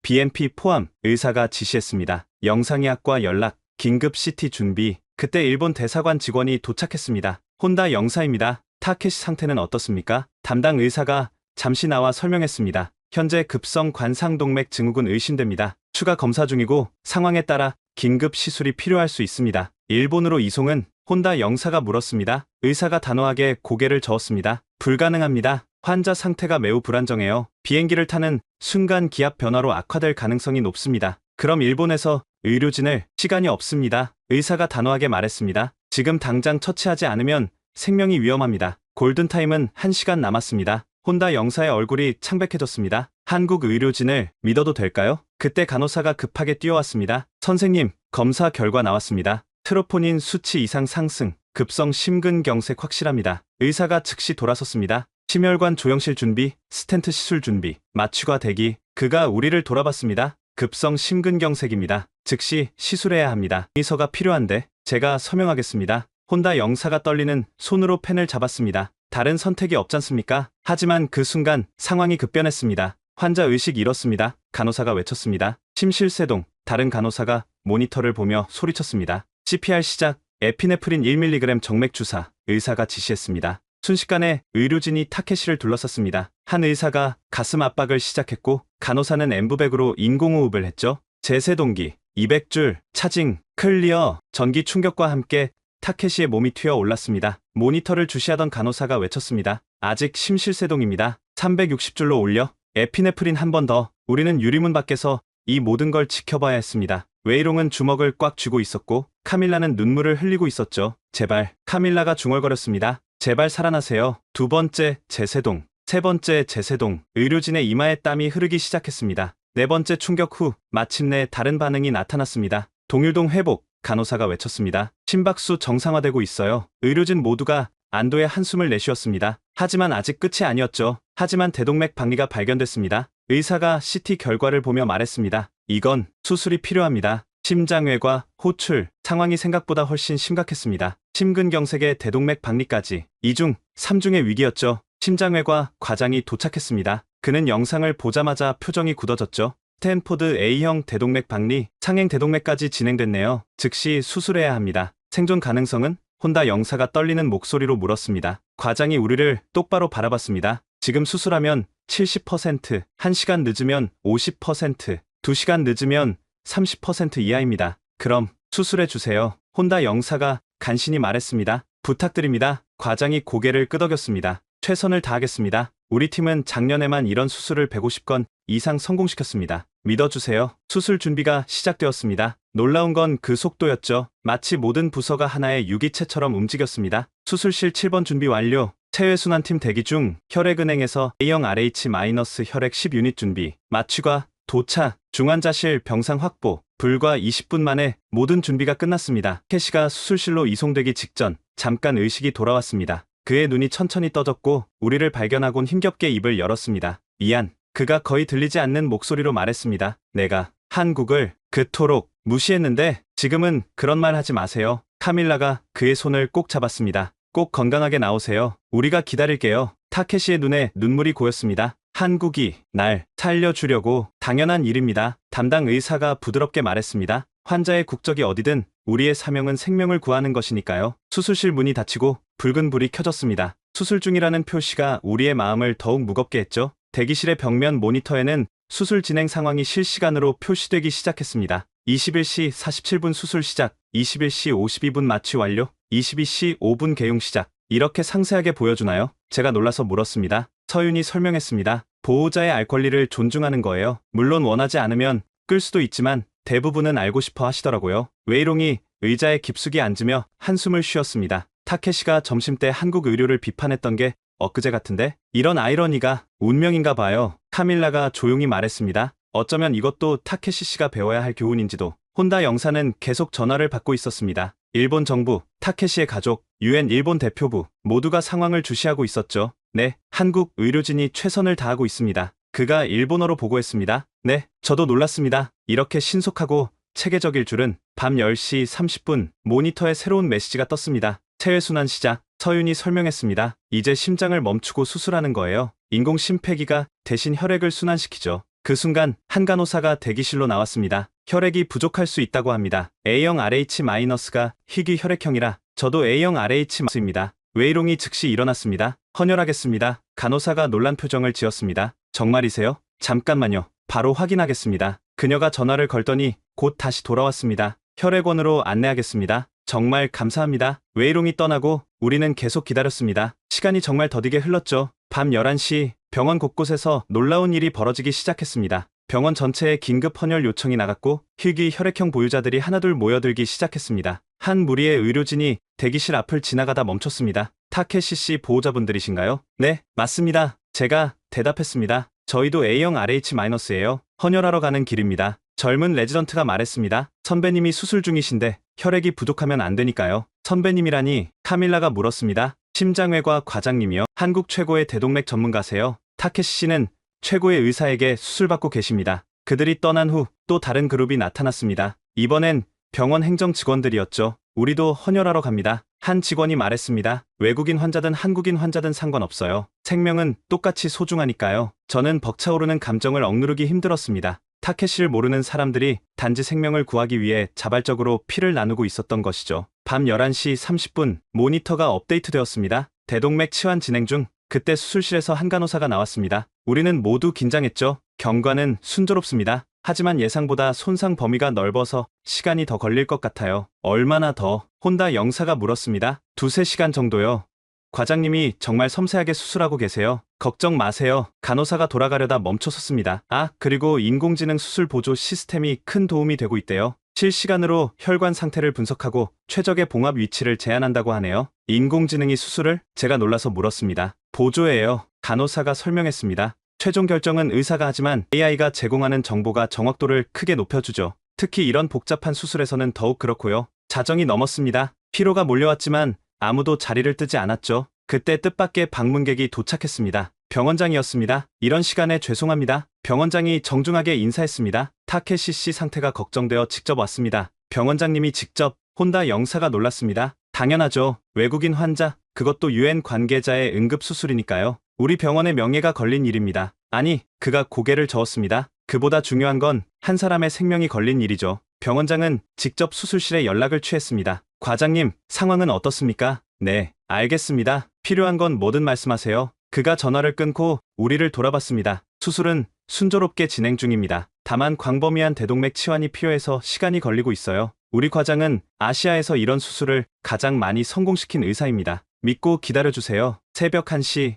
BNP 포함. 의사가 지시했습니다. 영상의학과 연락, 긴급 CT 준비. 그때 일본 대사관 직원이 도착했습니다. 혼다 영사입니다. 타케시 상태는 어떻습니까? 담당 의사가 잠시 나와 설명했습니다. 현재 급성 관상동맥 증후군 의심됩니다. 추가 검사 중이고 상황에 따라 긴급 시술이 필요할 수 있습니다. 일본으로 이송은? 혼다 영사가 물었습니다. 의사가 단호하게 고개를 저었습니다. 불가능합니다. 환자 상태가 매우 불안정해요. 비행기를 타는 순간 기압 변화로 악화될 가능성이 높습니다. 그럼 일본에서 의료진을? 시간이 없습니다. 의사가 단호하게 말했습니다. 지금 당장 처치하지 않으면 생명이 위험합니다. 골든타임은 1시간 남았습니다. 혼다 영사의 얼굴이 창백해졌습니다. 한국 의료진을 믿어도 될까요? 그때 간호사가 급하게 뛰어왔습니다. 선생님, 검사 결과 나왔습니다. 트로포닌 수치 이상 상승, 급성 심근경색 확실합니다. 의사가 즉시 돌아섰습니다. 심혈관 조영실 준비, 스텐트 시술 준비, 마취과 대기. 그가 우리를 돌아봤습니다. 급성 심근경색입니다. 즉시 시술해야 합니다. 의서가 필요한데 제가 서명하겠습니다. 혼다 영사가 떨리는 손으로 펜을 잡았습니다. 다른 선택이 없잖습니까? 하지만 그 순간 상황이 급변했습니다. 환자 의식 잃었습니다. 간호사가 외쳤습니다. 심실세동. 다른 간호사가 모니터를 보며 소리쳤습니다. CPR 시작. 에피네프린 1mg 정맥 주사. 의사가 지시했습니다. 순식간에 의료진이 타케시를 둘러쌌습니다. 한 의사가 가슴 압박을 시작했고 간호사는 엠브백으로 인공호흡을 했죠. 제세동기, 200줄, 차징, 클리어. 전기 충격과 함께 타케시의 몸이 튀어 올랐습니다. 모니터를 주시하던 간호사가 외쳤습니다. 아직 심실세동입니다. 360줄로 올려. 에피네프린 한 번 더. 우리는 유리문 밖에서 이 모든 걸 지켜봐야 했습니다. 웨이롱은 주먹을 꽉 쥐고 있었고 카밀라는 눈물을 흘리고 있었죠. 제발. 카밀라가 중얼거렸습니다. 제발 살아나세요. 두 번째 제세동, 세 번째 제세동. 의료진의 이마에 땀이 흐르기 시작했습니다. 네 번째 충격 후 마침내 다른 반응이 나타났습니다. 동일동 회복. 간호사가 외쳤습니다. 심박수 정상화되고 있어요. 의료진 모두가 안도의 한숨을 내쉬었습니다. 하지만 아직 끝이 아니었죠. 하지만 대동맥 박리가 발견됐습니다. 의사가 CT 결과를 보며 말했습니다. 이건 수술이 필요합니다. 심장외과, 호출. 상황이 생각보다 훨씬 심각했습니다. 심근경색에 대동맥 박리까지. 2중, 3중의 위기였죠. 심장외과 과장이 도착했습니다. 그는 영상을 보자마자 표정이 굳어졌죠. 스탠포드 A형 대동맥 박리, 상행 대동맥까지 진행됐네요. 즉시 수술해야 합니다. 생존 가능성은? 혼다 영사가 떨리는 목소리로 물었습니다. 과장이 우리를 똑바로 바라봤습니다. 지금 수술하면 70%, 1시간 늦으면 50%, 2시간 늦으면 30% 이하입니다. 그럼 수술해 주세요. 혼다 영사가 간신히 말했습니다. 부탁드립니다. 과장이 고개를 끄덕였습니다. 최선을 다하겠습니다. 우리 팀은 작년에만 이런 수술을 150건 이상 성공시켰습니다. 믿어주세요. 수술 준비가 시작되었습니다. 놀라운 건 그 속도였죠. 마치 모든 부서가 하나의 유기체처럼 움직였습니다. 수술실 7번 준비 완료. 체외순환팀 대기 중. 혈액은행에서 A형 RH- 혈액 10유닛 준비. 마취과 도착. 중환자실 병상 확보. 불과 20분 만에 모든 준비가 끝났습니다. 캐시가 수술실로 이송되기 직전 잠깐 의식이 돌아왔습니다. 그의 눈이 천천히 떠졌고 우리를 발견하곤 힘겹게 입을 열었습니다. 미안. 그가 거의 들리지 않는 목소리로 말했습니다. 내가 한국을 그토록 무시했는데 지금은 그런 말 하지 마세요. 카밀라가 그의 손을 꼭 잡았습니다. 꼭 건강하게 나오세요. 우리가 기다릴게요. 타케시의 눈에 눈물이 고였습니다. 한국이 날 살려주려고. 당연한 일입니다. 담당 의사가 부드럽게 말했습니다. 환자의 국적이 어디든 우리의 사명은 생명을 구하는 것이니까요. 수술실 문이 닫히고 붉은 불이 켜졌습니다. 수술 중이라는 표시가 우리의 마음을 더욱 무겁게 했죠. 대기실의 벽면 모니터에는 수술 진행 상황이 실시간으로 표시되기 시작했습니다. 21시 47분 수술 시작, 21시 52분 마취 완료, 22시 5분 개용 시작. 이렇게 상세하게 보여주나요? 제가 놀라서 물었습니다. 서윤이 설명했습니다. 보호자의 알 권리를 존중하는 거예요. 물론 원하지 않으면 끌 수도 있지만 대부분은 알고 싶어 하시더라고요. 웨이롱이 의자에 깊숙이 앉으며 한숨을 쉬었습니다. 타케시가 점심때 한국 의료를 비판했던 게 엊그제 같은데? 이런 아이러니가 운명인가 봐요. 카밀라가 조용히 말했습니다. 어쩌면 이것도 타케시 씨가 배워야 할 교훈인지도. 혼다 영사는 계속 전화를 받고 있었습니다. 일본 정부, 타케시의 가족, UN 일본 대표부 모두가 상황을 주시하고 있었죠. 네, 한국 의료진이 최선을 다하고 있습니다. 그가 일본어로 보고했습니다. 네, 저도 놀랐습니다. 이렇게 신속하고 체계적일 줄은. 밤 10시 30분 모니터에 새로운 메시지가 떴습니다. 체외순환 시작. 서윤이 설명했습니다. 이제 심장을 멈추고 수술하는 거예요. 인공 심폐기가 대신 혈액을 순환시키죠. 그 순간 한 간호사가 대기실로 나왔습니다. 혈액이 부족할 수 있다고 합니다. A형 RH-가 희귀 혈액형이라 저도 A형 RH-입니다. 웨이롱이 즉시 일어났습니다. 헌혈하겠습니다. 간호사가 놀란 표정을 지었습니다. 정말이세요? 잠깐만요. 바로 확인하겠습니다. 그녀가 전화를 걸더니 곧 다시 돌아왔습니다. 혈액원으로 안내하겠습니다. 정말 감사합니다. 웨이롱이 떠나고 우리는 계속 기다렸습니다. 시간이 정말 더디게 흘렀죠. 밤 11시 병원 곳곳에서 놀라운 일이 벌어지기 시작했습니다. 병원 전체에 긴급 헌혈 요청이 나갔고 희귀 혈액형 보유자들이 하나둘 모여들기 시작했습니다. 한 무리의 의료진이 대기실 앞을 지나가다 멈췄습니다. 타케시 씨 보호자분들이신가요? 네, 맞습니다. 제가 대답했습니다. 저희도 A형 RH-예요. 헌혈하러 가는 길입니다. 젊은 레지던트가 말했습니다. 선배님이 수술 중이신데 혈액이 부족하면 안 되니까요. 선배님이라니? 카밀라가 물었습니다. 심장외과 과장님이요. 한국 최고의 대동맥 전문가세요. 타케시 씨는 최고의 의사에게 수술받고 계십니다. 그들이 떠난 후 또 다른 그룹이 나타났습니다. 이번엔 병원 행정 직원들이었죠. 우리도 헌혈하러 갑니다. 한 직원이 말했습니다. 외국인 환자든 한국인 환자든 상관없어요. 생명은 똑같이 소중하니까요. 저는 벅차오르는 감정을 억누르기 힘들었습니다. 타케시를 모르는 사람들이 단지 생명을 구하기 위해 자발적으로 피를 나누고 있었던 것이죠. 밤 11시 30분 모니터가 업데이트되었습니다. 대동맥 치환 진행 중. 그때 수술실에서 한 간호사가 나왔습니다. 우리는 모두 긴장했죠. 경과는 순조롭습니다. 하지만 예상보다 손상 범위가 넓어서 시간이 더 걸릴 것 같아요. 얼마나 더? 혼다 영사가 물었습니다. 2~3시간 정도요. 과장님이 정말 섬세하게 수술하고 계세요. 걱정 마세요. 간호사가 돌아가려다 멈춰섰습니다. 그리고 인공지능 수술 보조 시스템이 큰 도움이 되고 있대요. 실시간으로 혈관 상태를 분석하고 최적의 봉합 위치를 제안한다고 하네요. 인공지능이 수술을? 제가 놀라서 물었습니다. 보조예요. 간호사가 설명했습니다. 최종 결정은 의사가 하지만 AI가 제공하는 정보가 정확도를 크게 높여주죠. 특히 이런 복잡한 수술에서는 더욱 그렇고요. 자정이 넘었습니다. 피로가 몰려왔지만 아무도 자리를 뜨지 않았죠. 그때 뜻밖의 방문객이 도착했습니다. 병원장이었습니다. 이런 시간에 죄송합니다. 병원장이 정중하게 인사했습니다. 타케시 씨 상태가 걱정되어 직접 왔습니다. 병원장님이 직접? 혼다 영사가 놀랐습니다. 당연하죠. 외국인 환자, 그것도 UN 관계자의 응급수술이니까요. 우리 병원의 명예가 걸린 일입니다. 아니, 그가 고개를 저었습니다. 그보다 중요한 건 한 사람의 생명이 걸린 일이죠. 병원장은 직접 수술실에 연락을 취했습니다. 과장님, 상황은 어떻습니까? 네, 알겠습니다. 필요한 건 뭐든 말씀하세요. 그가 전화를 끊고 우리를 돌아봤습니다. 수술은 순조롭게 진행 중입니다. 다만 광범위한 대동맥 치환이 필요해서 시간이 걸리고 있어요. 우리 과장은 아시아에서 이런 수술을 가장 많이 성공시킨 의사입니다. 믿고 기다려주세요. 새벽 1시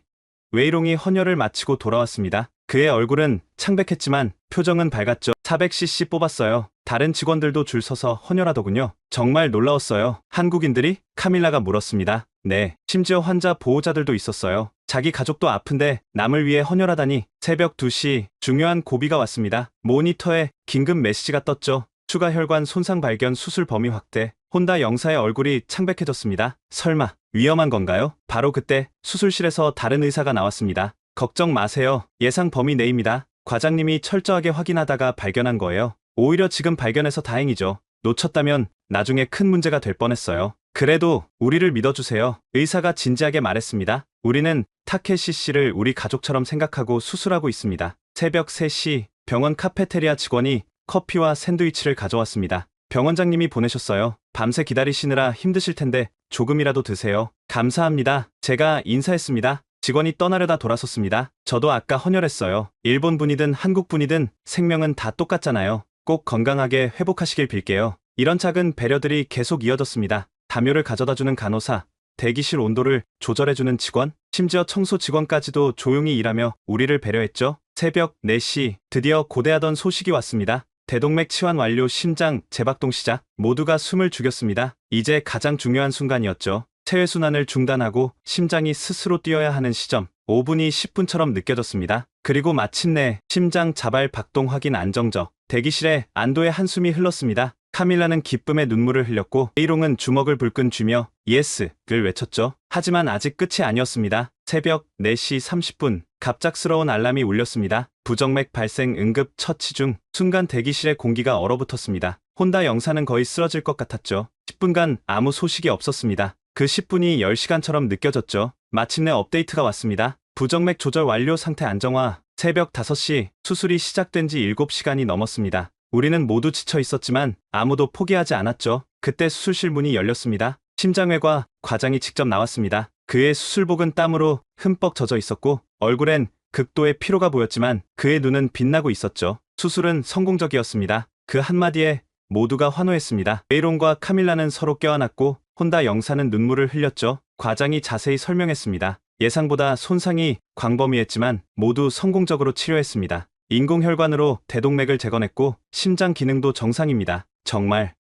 웨이롱이 헌혈을 마치고 돌아왔습니다. 그의 얼굴은 창백했지만 표정은 밝았죠. 400cc 뽑았어요. 다른 직원들도 줄 서서 헌혈하더군요. 정말 놀라웠어요. 한국인들이? 카밀라가 물었습니다. 네, 심지어 환자 보호자들도 있었어요. 자기 가족도 아픈데 남을 위해 헌혈하다니. 새벽 2시 중요한 고비가 왔습니다. 모니터에 긴급 메시지가 떴죠. 추가 혈관 손상 발견 수술 범위 확대. 혼다 영사의 얼굴이 창백해졌습니다. 설마 위험한 건가요? 바로 그때 수술실에서 다른 의사가 나왔습니다. 걱정 마세요. 예상 범위 내입니다. 과장님이 철저하게 확인하다가 발견한 거예요. 오히려 지금 발견해서 다행이죠. 놓쳤다면 나중에 큰 문제가 될 뻔했어요. 그래도 우리를 믿어주세요. 의사가 진지하게 말했습니다. 우리는 타케시 씨를 우리 가족처럼 생각하고 수술하고 있습니다. 새벽 3시 병원 카페테리아 직원이 커피와 샌드위치를 가져왔습니다. 병원장님이 보내셨어요. 밤새 기다리시느라 힘드실 텐데 조금이라도 드세요. 감사합니다. 제가 인사했습니다. 직원이 떠나려다 돌아섰습니다. 저도 아까 헌혈했어요. 일본 분이든 한국 분이든 생명은 다 똑같잖아요. 꼭 건강하게 회복하시길 빌게요. 이런 작은 배려들이 계속 이어졌습니다. 담요를 가져다주는 간호사, 대기실 온도를 조절해주는 직원, 심지어 청소 직원까지도 조용히 일하며 우리를 배려했죠. 새벽 4시 드디어 고대하던 소식이 왔습니다. 대동맥 치환 완료, 심장 재박동 시작. 모두가 숨을 죽였습니다. 이제 가장 중요한 순간이었죠. 체외순환을 중단하고 심장이 스스로 뛰어야 하는 시점. 5분이 10분처럼 느껴졌습니다. 그리고 마침내 심장 자발 박동 확인 안정적. 대기실에 안도의 한숨이 흘렀습니다. 카밀라는 기쁨의 눈물을 흘렸고 웨이롱은 주먹을 불끈 쥐며 예스를 외쳤죠. 하지만 아직 끝이 아니었습니다. 새벽 4시 30분 갑작스러운 알람이 울렸습니다. 부정맥 발생 응급 처치 중. 순간 대기실의 공기가 얼어붙었습니다. 혼다 영사는 거의 쓰러질 것 같았죠. 10분간 아무 소식이 없었습니다. 그 10분이 10시간처럼 느껴졌죠. 마침내 업데이트가 왔습니다. 부정맥 조절 완료, 상태 안정화. 새벽 5시 수술이 시작된 지 7시간이 넘었습니다. 우리는 모두 지쳐 있었지만 아무도 포기하지 않았죠. 그때 수술실 문이 열렸습니다. 심장외과 과장이 직접 나왔습니다. 그의 수술복은 땀으로 흠뻑 젖어 있었고 얼굴엔 극도의 피로가 보였지만 그의 눈은 빛나고 있었죠. 수술은 성공적이었습니다. 그 한마디에 모두가 환호했습니다. 웨이롱과 카밀라는 서로 껴안았고 혼다 영사는 눈물을 흘렸죠. 과장이 자세히 설명했습니다. 예상보다 손상이 광범위했지만 모두 성공적으로 치료했습니다. 인공혈관으로 대동맥을 제거했고 심장 기능도 정상입니다.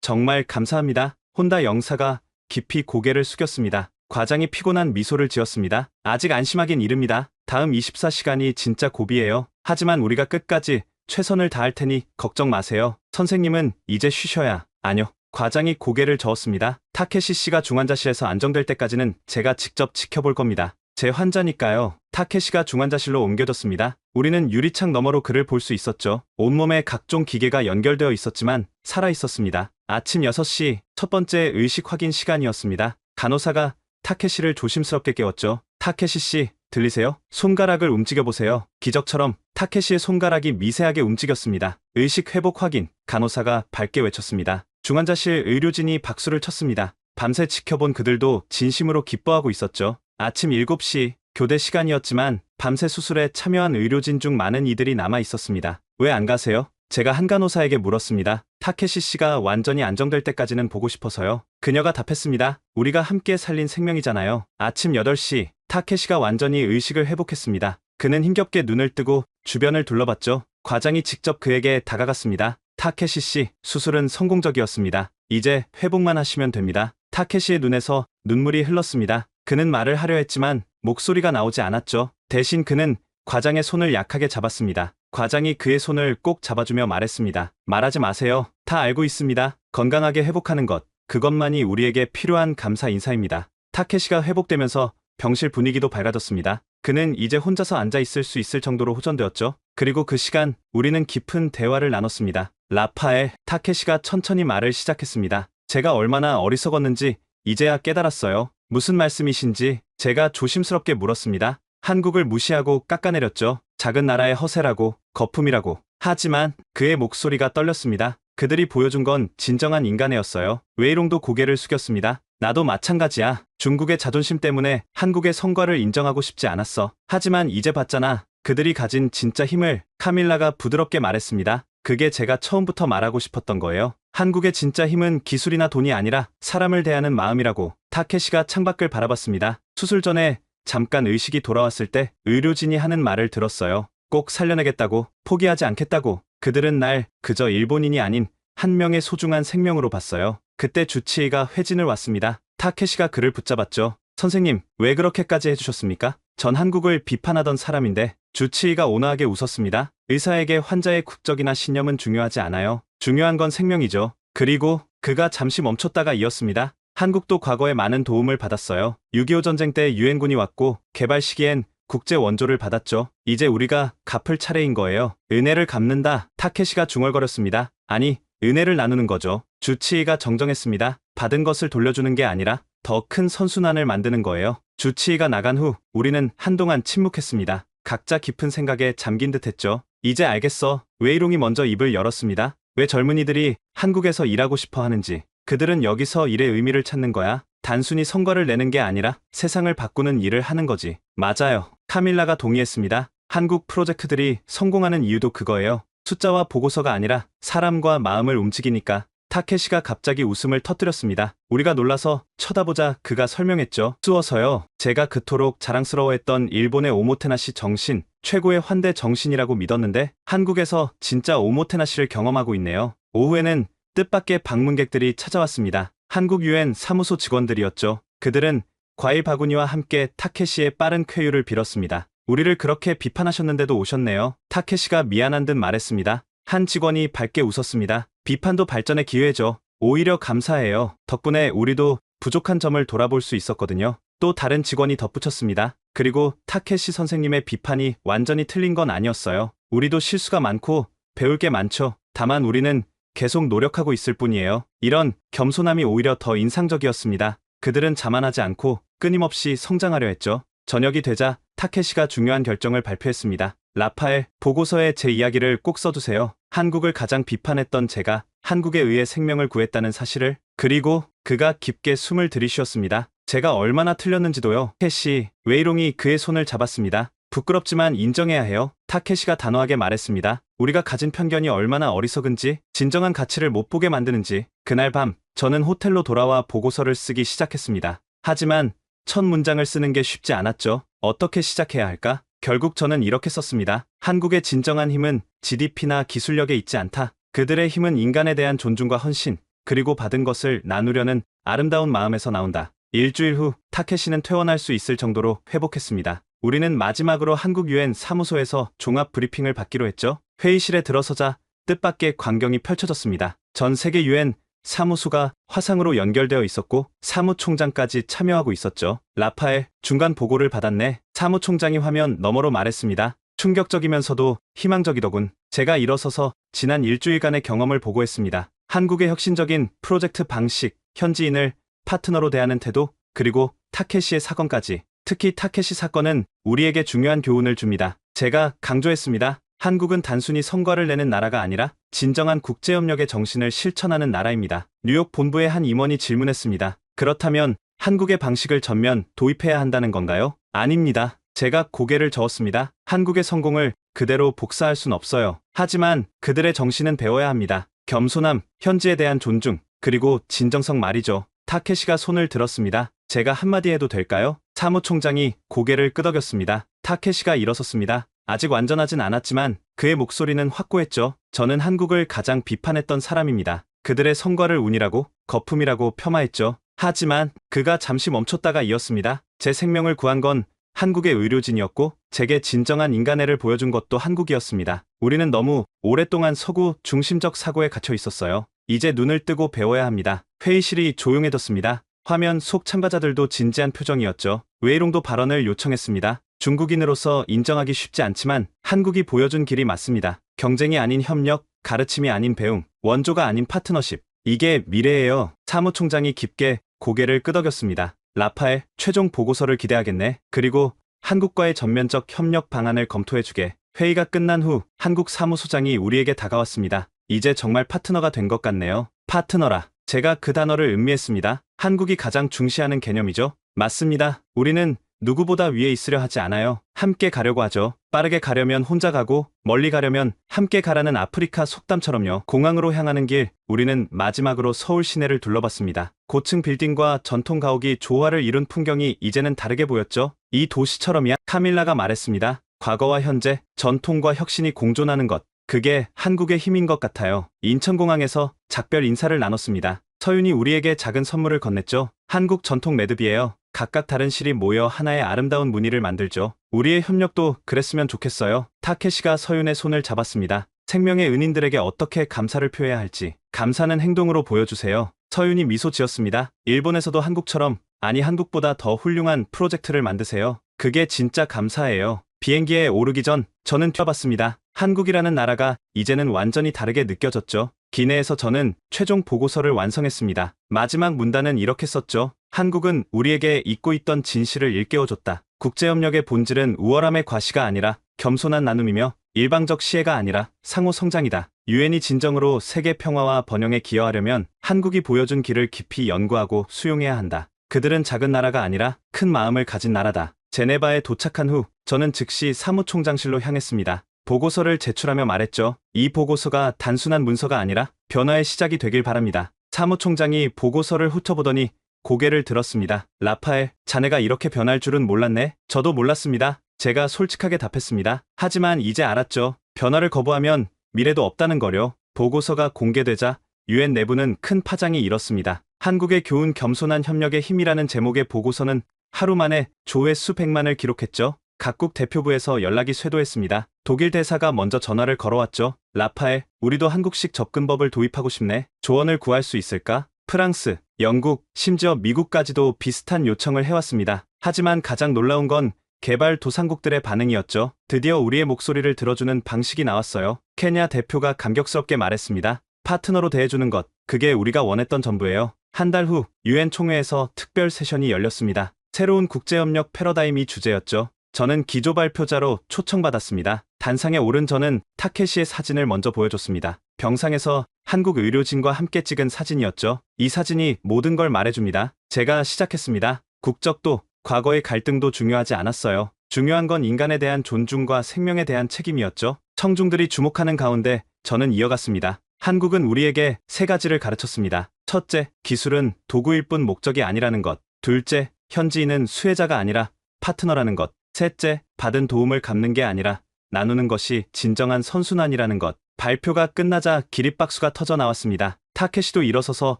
정말 감사합니다. 혼다 영사가 깊이 고개를 숙였습니다. 과장이 피곤한 미소를 지었습니다. 아직 안심하긴 이릅니다. 다음 24시간이 진짜 고비예요. 하지만 우리가 끝까지 최선을 다할 테니 걱정 마세요. 선생님은 이제 쉬셔야. 아뇨. 과장이 고개를 저었습니다. 타케시 씨가 중환자실에서 안정될 때까지는 제가 직접 지켜볼 겁니다. 제 환자니까요. 타케시가 중환자실로 옮겨졌습니다. 우리는 유리창 너머로 그를 볼 수 있었죠. 온몸에 각종 기계가 연결되어 있었지만 살아 있었습니다. 아침 6시 첫 번째 의식 확인 시간이었습니다. 간호사가 타케시를 조심스럽게 깨웠죠. 타케시 씨, 들리세요? 손가락을 움직여보세요. 기적처럼 타케시의 손가락이 미세하게 움직였습니다. 의식 회복 확인. 간호사가 밝게 외쳤습니다. 중환자실 의료진이 박수를 쳤습니다. 밤새 지켜본 그들도 진심으로 기뻐하고 있었죠. 아침 7시 교대 시간이었지만 밤새 수술에 참여한 의료진 중 많은 이들이 남아 있었습니다. 왜 안 가세요? 제가 한 간호사에게 물었습니다. 타케시 씨가 완전히 안정될 때까지는 보고 싶어서요. 그녀가 답했습니다. 우리가 함께 살린 생명이잖아요. 아침 8시 타케시가 완전히 의식을 회복했습니다. 그는 힘겹게 눈을 뜨고 주변을 둘러봤죠. 과장이 직접 그에게 다가갔습니다. 타케시 씨, 수술은 성공적이었습니다. 이제 회복만 하시면 됩니다. 타케시의 눈에서 눈물이 흘렀습니다. 그는 말을 하려 했지만 목소리가 나오지 않았죠. 대신 그는 과장의 손을 약하게 잡았습니다. 과장이 그의 손을 꼭 잡아주며 말했습니다. 말하지 마세요. 다 알고 있습니다. 건강하게 회복하는 것, 그것만이 우리에게 필요한 감사 인사입니다. 타케시가 회복되면서 병실 분위기도 밝아졌습니다. 그는 이제 혼자서 앉아 있을 수 있을 정도로 호전되었죠. 그리고 그 시간 우리는 깊은 대화를 나눴습니다. 라파엘, 타케시가 천천히 말을 시작했습니다. 제가 얼마나 어리석었는지 이제야 깨달았어요. 무슨 말씀이신지 제가 조심스럽게 물었습니다. 한국을 무시하고 깎아내렸죠. 작은 나라의 허세라고, 거품이라고. 하지만 그의 목소리가 떨렸습니다. 그들이 보여준 건 진정한 인간애였어요. 웨이롱도 고개를 숙였습니다. 나도 마찬가지야. 중국의 자존심 때문에 한국의 성과를 인정하고 싶지 않았어. 하지만 이제 봤잖아. 그들이 가진 진짜 힘을. 카밀라가 부드럽게 말했습니다. 그게 제가 처음부터 말하고 싶었던 거예요. 한국의 진짜 힘은 기술이나 돈이 아니라 사람을 대하는 마음이라고. 타케시가 창밖을 바라봤습니다. 수술 전에 잠깐 의식이 돌아왔을 때 의료진이 하는 말을 들었어요. 꼭 살려내겠다고, 포기하지 않겠다고. 그들은 날 그저 일본인이 아닌 한 명의 소중한 생명으로 봤어요. 그때 주치의가 회진을 왔습니다. 타케시가 그를 붙잡았죠. 선생님, 왜 그렇게까지 해주셨습니까? 전 한국을 비판하던 사람인데. 주치의가 온화하게 웃었습니다. 의사에게 환자의 국적이나 신념은 중요하지 않아요. 중요한 건 생명이죠. 그리고 그가 잠시 멈췄다가 이었습니다. 한국도 과거에 많은 도움을 받았어요. 6.25 전쟁 때 유엔군이 왔고 개발 시기엔 국제 원조를 받았죠. 이제 우리가 갚을 차례인 거예요. 은혜를 갚는다. 타케시가 중얼거렸습니다. 아니, 은혜를 나누는 거죠. 주치의가 정정했습니다. 받은 것을 돌려주는 게 아니라 더 큰 선순환을 만드는 거예요. 주치의가 나간 후 우리는 한동안 침묵했습니다. 각자 깊은 생각에 잠긴 듯 했죠. 이제 알겠어. 웨이롱이 먼저 입을 열었습니다. 왜 젊은이들이 한국에서 일하고 싶어 하는지. 그들은 여기서 일의 의미를 찾는 거야. 단순히 성과를 내는 게 아니라 세상을 바꾸는 일을 하는 거지. 맞아요. 카밀라가 동의했습니다. 한국 프로젝트들이 성공하는 이유도 그거예요. 숫자와 보고서가 아니라 사람과 마음을 움직이니까. 타케시가 갑자기 웃음을 터뜨렸습니다. 우리가 놀라서 쳐다보자 그가 설명했죠. 쑤어서요. 제가 그토록 자랑스러워했던 일본의 오모테나시 정신, 최고의 환대 정신이라고 믿었는데 한국에서 진짜 오모테나시를 경험하고 있네요. 오후에는 뜻밖의 방문객들이 찾아왔습니다. 한국 유엔 사무소 직원들이었죠. 그들은 과일 바구니와 함께 타케시의 빠른 쾌유를 빌었습니다. 우리를 그렇게 비판하셨는데도 오셨네요. 타케시가 미안한 듯 말했습니다. 한 직원이 밝게 웃었습니다. 비판도 발전의 기회죠. 오히려 감사해요. 덕분에 우리도 부족한 점을 돌아볼 수 있었거든요. 또 다른 직원이 덧붙였습니다. 그리고 타케시 선생님의 비판이 완전히 틀린 건 아니었어요. 우리도 실수가 많고 배울 게 많죠. 다만 우리는 계속 노력하고 있을 뿐이에요. 이런 겸손함이 오히려 더 인상적이었습니다. 그들은 자만하지 않고 끊임없이 성장하려 했죠. 저녁이 되자 타케시가 중요한 결정을 발표했습니다. 라파엘, 보고서에 제 이야기를 꼭 써두세요. 한국을 가장 비판했던 제가 한국에 의해 생명을 구했다는 사실을. 그리고 그가 깊게 숨을 들이쉬었습니다. 제가 얼마나 틀렸는지도요. 타케시, 웨이롱이 그의 손을 잡았습니다. 부끄럽지만 인정해야 해요. 타케시가 단호하게 말했습니다. 우리가 가진 편견이 얼마나 어리석은지, 진정한 가치를 못 보게 만드는지. 그날 밤, 저는 호텔로 돌아와 보고서를 쓰기 시작했습니다. 하지만 첫 문장을 쓰는 게 쉽지 않았죠. 어떻게 시작해야 할까? 결국 저는 이렇게 썼습니다. 한국의 진정한 힘은 GDP나 기술력에 있지 않다. 그들의 힘은 인간에 대한 존중과 헌신, 그리고 받은 것을 나누려는 아름다운 마음에서 나온다. 일주일 후 타케시는 퇴원할 수 있을 정도로 회복했습니다. 우리는 마지막으로 한국 유엔 사무소에서 종합 브리핑을 받기로 했죠. 회의실에 들어서자 뜻밖의 광경이 펼쳐졌습니다. 전 세계 유엔 사무소가 화상으로 연결되어 있었고 사무총장까지 참여하고 있었죠. 라파엘, 중간 보고를 받았네. 사무총장이 화면 너머로 말했습니다. 충격적이면서도 희망적이더군. 제가 일어서서 지난 일주일간의 경험을 보고했습니다. 한국의 혁신적인 프로젝트 방식, 현지인을 파트너로 대하는 태도, 그리고 타케시의 사건까지. 특히 타케시 사건은 우리에게 중요한 교훈을 줍니다. 제가 강조했습니다. 한국은 단순히 성과를 내는 나라가 아니라 진정한 국제협력의 정신을 실천하는 나라입니다. 뉴욕 본부의 한 임원이 질문했습니다. 그렇다면 한국의 방식을 전면 도입해야 한다는 건가요? 아닙니다. 제가 고개를 저었습니다. 한국의 성공을 그대로 복사할 순 없어요. 하지만 그들의 정신은 배워야 합니다. 겸손함, 현지에 대한 존중, 그리고 진정성 말이죠. 타케시가 손을 들었습니다. 제가 한마디 해도 될까요? 사무총장이 고개를 끄덕였습니다. 타케시가 일어섰습니다. 아직 완전하진 않았지만 그의 목소리는 확고했죠. 저는 한국을 가장 비판했던 사람입니다. 그들의 성과를 운이라고, 거품이라고 폄하했죠. 하지만 그가 잠시 멈췄다가 이었습니다. 제 생명을 구한 건 한국의 의료진이었고 제게 진정한 인간애를 보여준 것도 한국이었습니다. 우리는 너무 오랫동안 서구 중심적 사고에 갇혀 있었어요. 이제 눈을 뜨고 배워야 합니다. 회의실이 조용해졌습니다. 화면 속 참가자들도 진지한 표정이었죠. 웨이롱도 발언을 요청했습니다. 중국인으로서 인정하기 쉽지 않지만 한국이 보여준 길이 맞습니다. 경쟁이 아닌 협력, 가르침이 아닌 배움, 원조가 아닌 파트너십. 이게 미래예요. 사무총장이 깊게 고개를 끄덕였습니다. 라파엘, 최종 보고서를 기대하겠네. 그리고 한국과의 전면적 협력 방안을 검토해주게. 회의가 끝난 후 한국 사무소장이 우리에게 다가왔습니다. 이제 정말 파트너가 된 것 같네요. 파트너라. 제가 그 단어를 음미했습니다. 한국이 가장 중시하는 개념이죠. 맞습니다. 우리는 누구보다 위에 있으려 하지 않아요. 함께 가려고 하죠. 빠르게 가려면 혼자 가고 멀리 가려면 함께 가라는 아프리카 속담처럼요. 공항으로 향하는 길, 우리는 마지막으로 서울 시내를 둘러봤습니다. 고층 빌딩과 전통 가옥이 조화를 이룬 풍경이 이제는 다르게 보였죠. 이 도시처럼이야. 카밀라가 말했습니다. 과거와 현재, 전통과 혁신이 공존하는 것. 그게 한국의 힘인 것 같아요. 인천공항에서 작별 인사를 나눴습니다. 서윤이 우리에게 작은 선물을 건넸죠. 한국 전통 매듭이에요. 각각 다른 실이 모여 하나의 아름다운 무늬를 만들죠. 우리의 협력도 그랬으면 좋겠어요. 타케시가 서윤의 손을 잡았습니다. 생명의 은인들에게 어떻게 감사를 표해야 할지. 감사는 행동으로 보여주세요. 서윤이 미소 지었습니다. 일본에서도 한국처럼, 아니 한국보다 더 훌륭한 프로젝트를 만드세요. 그게 진짜 감사예요. 비행기에 오르기 전 저는 뛰어봤습니다. 한국이라는 나라가 이제는 완전히 다르게 느껴졌죠. 기내에서 저는 최종 보고서를 완성했습니다. 마지막 문단은 이렇게 썼죠. 한국은 우리에게 잊고 있던 진실을 일깨워줬다. 국제협력의 본질은 우월함의 과시가 아니라 겸손한 나눔이며 일방적 시혜가 아니라 상호 성장이다. 유엔이 진정으로 세계 평화와 번영에 기여하려면 한국이 보여준 길을 깊이 연구하고 수용해야 한다. 그들은 작은 나라가 아니라 큰 마음을 가진 나라다. 제네바에 도착한 후 저는 즉시 사무총장실로 향했습니다. 보고서를 제출하며 말했죠. 이 보고서가 단순한 문서가 아니라 변화의 시작이 되길 바랍니다. 사무총장이 보고서를 훑어보더니 고개를 들었습니다. 라파엘, 자네가 이렇게 변할 줄은 몰랐네. 저도 몰랐습니다. 제가 솔직하게 답했습니다. 하지만 이제 알았죠. 변화를 거부하면 미래도 없다는 거요. 보고서가 공개되자 유엔 내부는 큰 파장이 일었습니다. 한국의 교훈 겸손한 협력의 힘이라는 제목의 보고서는 하루 만에 조회수 100만을 기록했죠. 각국 대표부에서 연락이 쇄도했습니다. 독일 대사가 먼저 전화를 걸어왔죠. 라파엘, 우리도 한국식 접근법을 도입하고 싶네. 조언을 구할 수 있을까? 프랑스, 영국, 심지어 미국까지도 비슷한 요청을 해왔습니다. 하지만 가장 놀라운 건 개발도상국들의 반응이었죠. 드디어 우리의 목소리를 들어주는 방식이 나왔어요. 케냐 대표가 감격스럽게 말했습니다. 파트너로 대해주는 것, 그게 우리가 원했던 전부예요. 한 달 후 유엔 총회에서 특별 세션이 열렸습니다. 새로운 국제협력 패러다임이 주제였죠. 저는 기조 발표자로 초청받았습니다. 단상에 오른 저는 타케시의 사진을 먼저 보여줬습니다. 병상에서 한국 의료진과 함께 찍은 사진이었죠. 이 사진이 모든 걸 말해줍니다. 제가 시작했습니다. 국적도, 과거의 갈등도 중요하지 않았어요. 중요한 건 인간에 대한 존중과 생명에 대한 책임이었죠. 청중들이 주목하는 가운데 저는 이어갔습니다. 한국은 우리에게 3가지를 가르쳤습니다. 첫째, 기술은 도구일 뿐 목적이 아니라는 것. 둘째, 현지인은 수혜자가 아니라 파트너라는 것. 셋째, 받은 도움을 갚는 게 아니라 나누는 것이 진정한 선순환이라는 것. 발표가 끝나자 기립박수가 터져 나왔습니다. 타케시도 일어서서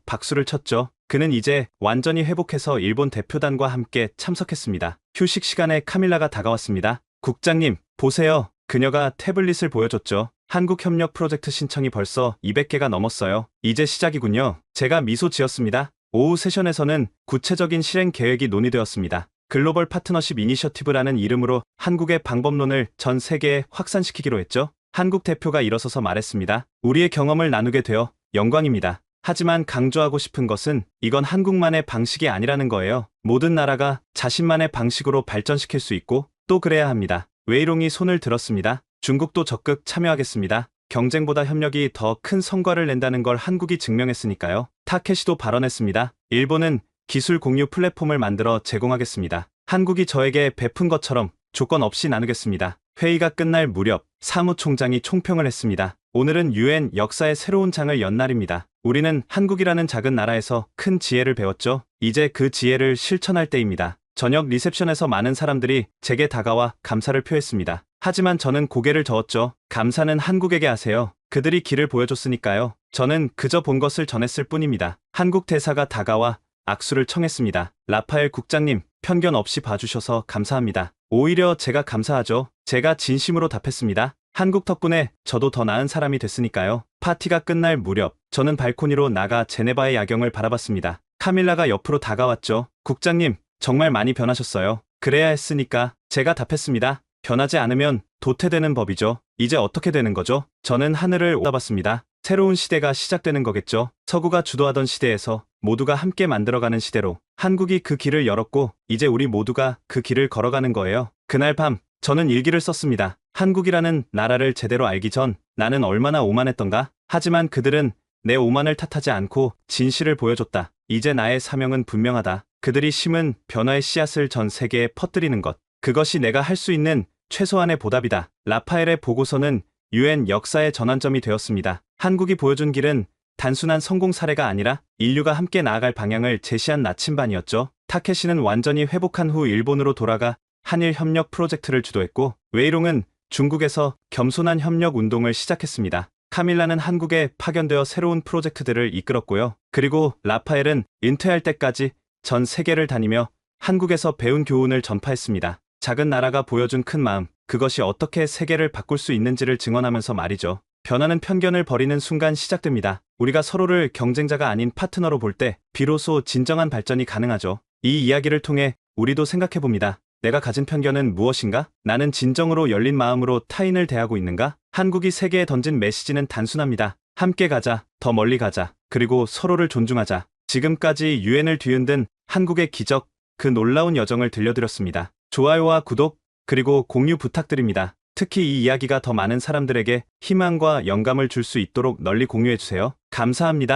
박수를 쳤죠. 그는 이제 완전히 회복해서 일본 대표단과 함께 참석했습니다. 휴식 시간에 카밀라가 다가왔습니다. 국장님, 보세요. 그녀가 태블릿을 보여줬죠. 한국 협력 프로젝트 신청이 벌써 200개가 넘었어요. 이제 시작이군요. 제가 미소 지었습니다. 오후 세션에서는 구체적인 실행 계획이 논의되었습니다. 글로벌 파트너십 이니셔티브라는 이름으로 한국의 방법론을 전 세계에 확산시키기로 했죠. 한국 대표가 일어서서 말했습니다. 우리의 경험을 나누게 되어 영광입니다. 하지만 강조하고 싶은 것은 이건 한국만의 방식이 아니라는 거예요. 모든 나라가 자신만의 방식으로 발전시킬 수 있고 또 그래야 합니다. 웨이롱이 손을 들었습니다. 중국도 적극 참여하겠습니다. 경쟁보다 협력이 더 큰 성과를 낸다는 걸 한국이 증명했으니까요. 타케시도 발언했습니다. 일본은 기술 공유 플랫폼을 만들어 제공하겠습니다. 한국이 저에게 베푼 것처럼 조건 없이 나누겠습니다. 회의가 끝날 무렵 사무총장이 총평을 했습니다. 오늘은 유엔 역사의 새로운 장을 연 날입니다. 우리는 한국이라는 작은 나라에서 큰 지혜를 배웠죠. 이제 그 지혜를 실천할 때입니다. 저녁 리셉션에서 많은 사람들이 제게 다가와 감사를 표했습니다. 하지만 저는 고개를 저었죠. 감사는 한국에게 하세요. 그들이 길을 보여줬으니까요. 저는 그저 본 것을 전했을 뿐입니다. 한국 대사가 다가와 악수를 청했습니다. 라파엘 국장님, 편견 없이 봐주셔서 감사합니다. 오히려 제가 감사하죠. 제가 진심으로 답했습니다. 한국 덕분에 저도 더 나은 사람이 됐으니까요. 파티가 끝날 무렵 저는 발코니로 나가 제네바의 야경을 바라봤습니다. 카밀라가 옆으로 다가왔죠. 국장님, 정말 많이 변하셨어요. 그래야 했으니까 제가 답했습니다. 변하지 않으면 도태되는 법이죠. 이제 어떻게 되는 거죠? 저는 하늘을 올아봤습니다. 새로운 시대가 시작되는 거겠죠. 서구가 주도하던 시대에서 모두가 함께 만들어가는 시대로 한국이 그 길을 열었고 이제 우리 모두가 그 길을 걸어가는 거예요. 그날 밤 저는 일기를 썼습니다. 한국이라는 나라를 제대로 알기 전 나는 얼마나 오만했던가. 하지만 그들은 내 오만을 탓하지 않고 진실을 보여줬다. 이제 나의 사명은 분명하다. 그들이 심은 변화의 씨앗을 전 세계에 퍼뜨리는 것. 그것이 내가 할 수 있는 최소한의 보답이다. 라파엘의 보고서는 유엔 역사의 전환점이 되었습니다. 한국이 보여준 길은 단순한 성공 사례가 아니라 인류가 함께 나아갈 방향을 제시한 나침반이었죠. 타케시는 완전히 회복한 후 일본으로 돌아가 한일 협력 프로젝트를 주도했고 웨이롱은 중국에서 겸손한 협력 운동을 시작했습니다. 카밀라는 한국에 파견되어 새로운 프로젝트들을 이끌었고요. 그리고 라파엘은 은퇴할 때까지 전 세계를 다니며 한국에서 배운 교훈을 전파했습니다. 작은 나라가 보여준 큰 마음, 그것이 어떻게 세계를 바꿀 수 있는지를 증언하면서 말이죠. 변화는 편견을 버리는 순간 시작됩니다. 우리가 서로를 경쟁자가 아닌 파트너로 볼 때 비로소 진정한 발전이 가능하죠. 이 이야기를 통해 우리도 생각해봅니다. 내가 가진 편견은 무엇인가? 나는 진정으로 열린 마음으로 타인을 대하고 있는가? 한국이 세계에 던진 메시지는 단순합니다. 함께 가자, 더 멀리 가자, 그리고 서로를 존중하자. 지금까지 유엔을 뒤흔든 한국의 기적, 그 놀라운 여정을 들려드렸습니다. 좋아요와 구독, 그리고 공유 부탁드립니다. 특히 이 이야기가 더 많은 사람들에게 희망과 영감을 줄 수 있도록 널리 공유해주세요. 감사합니다.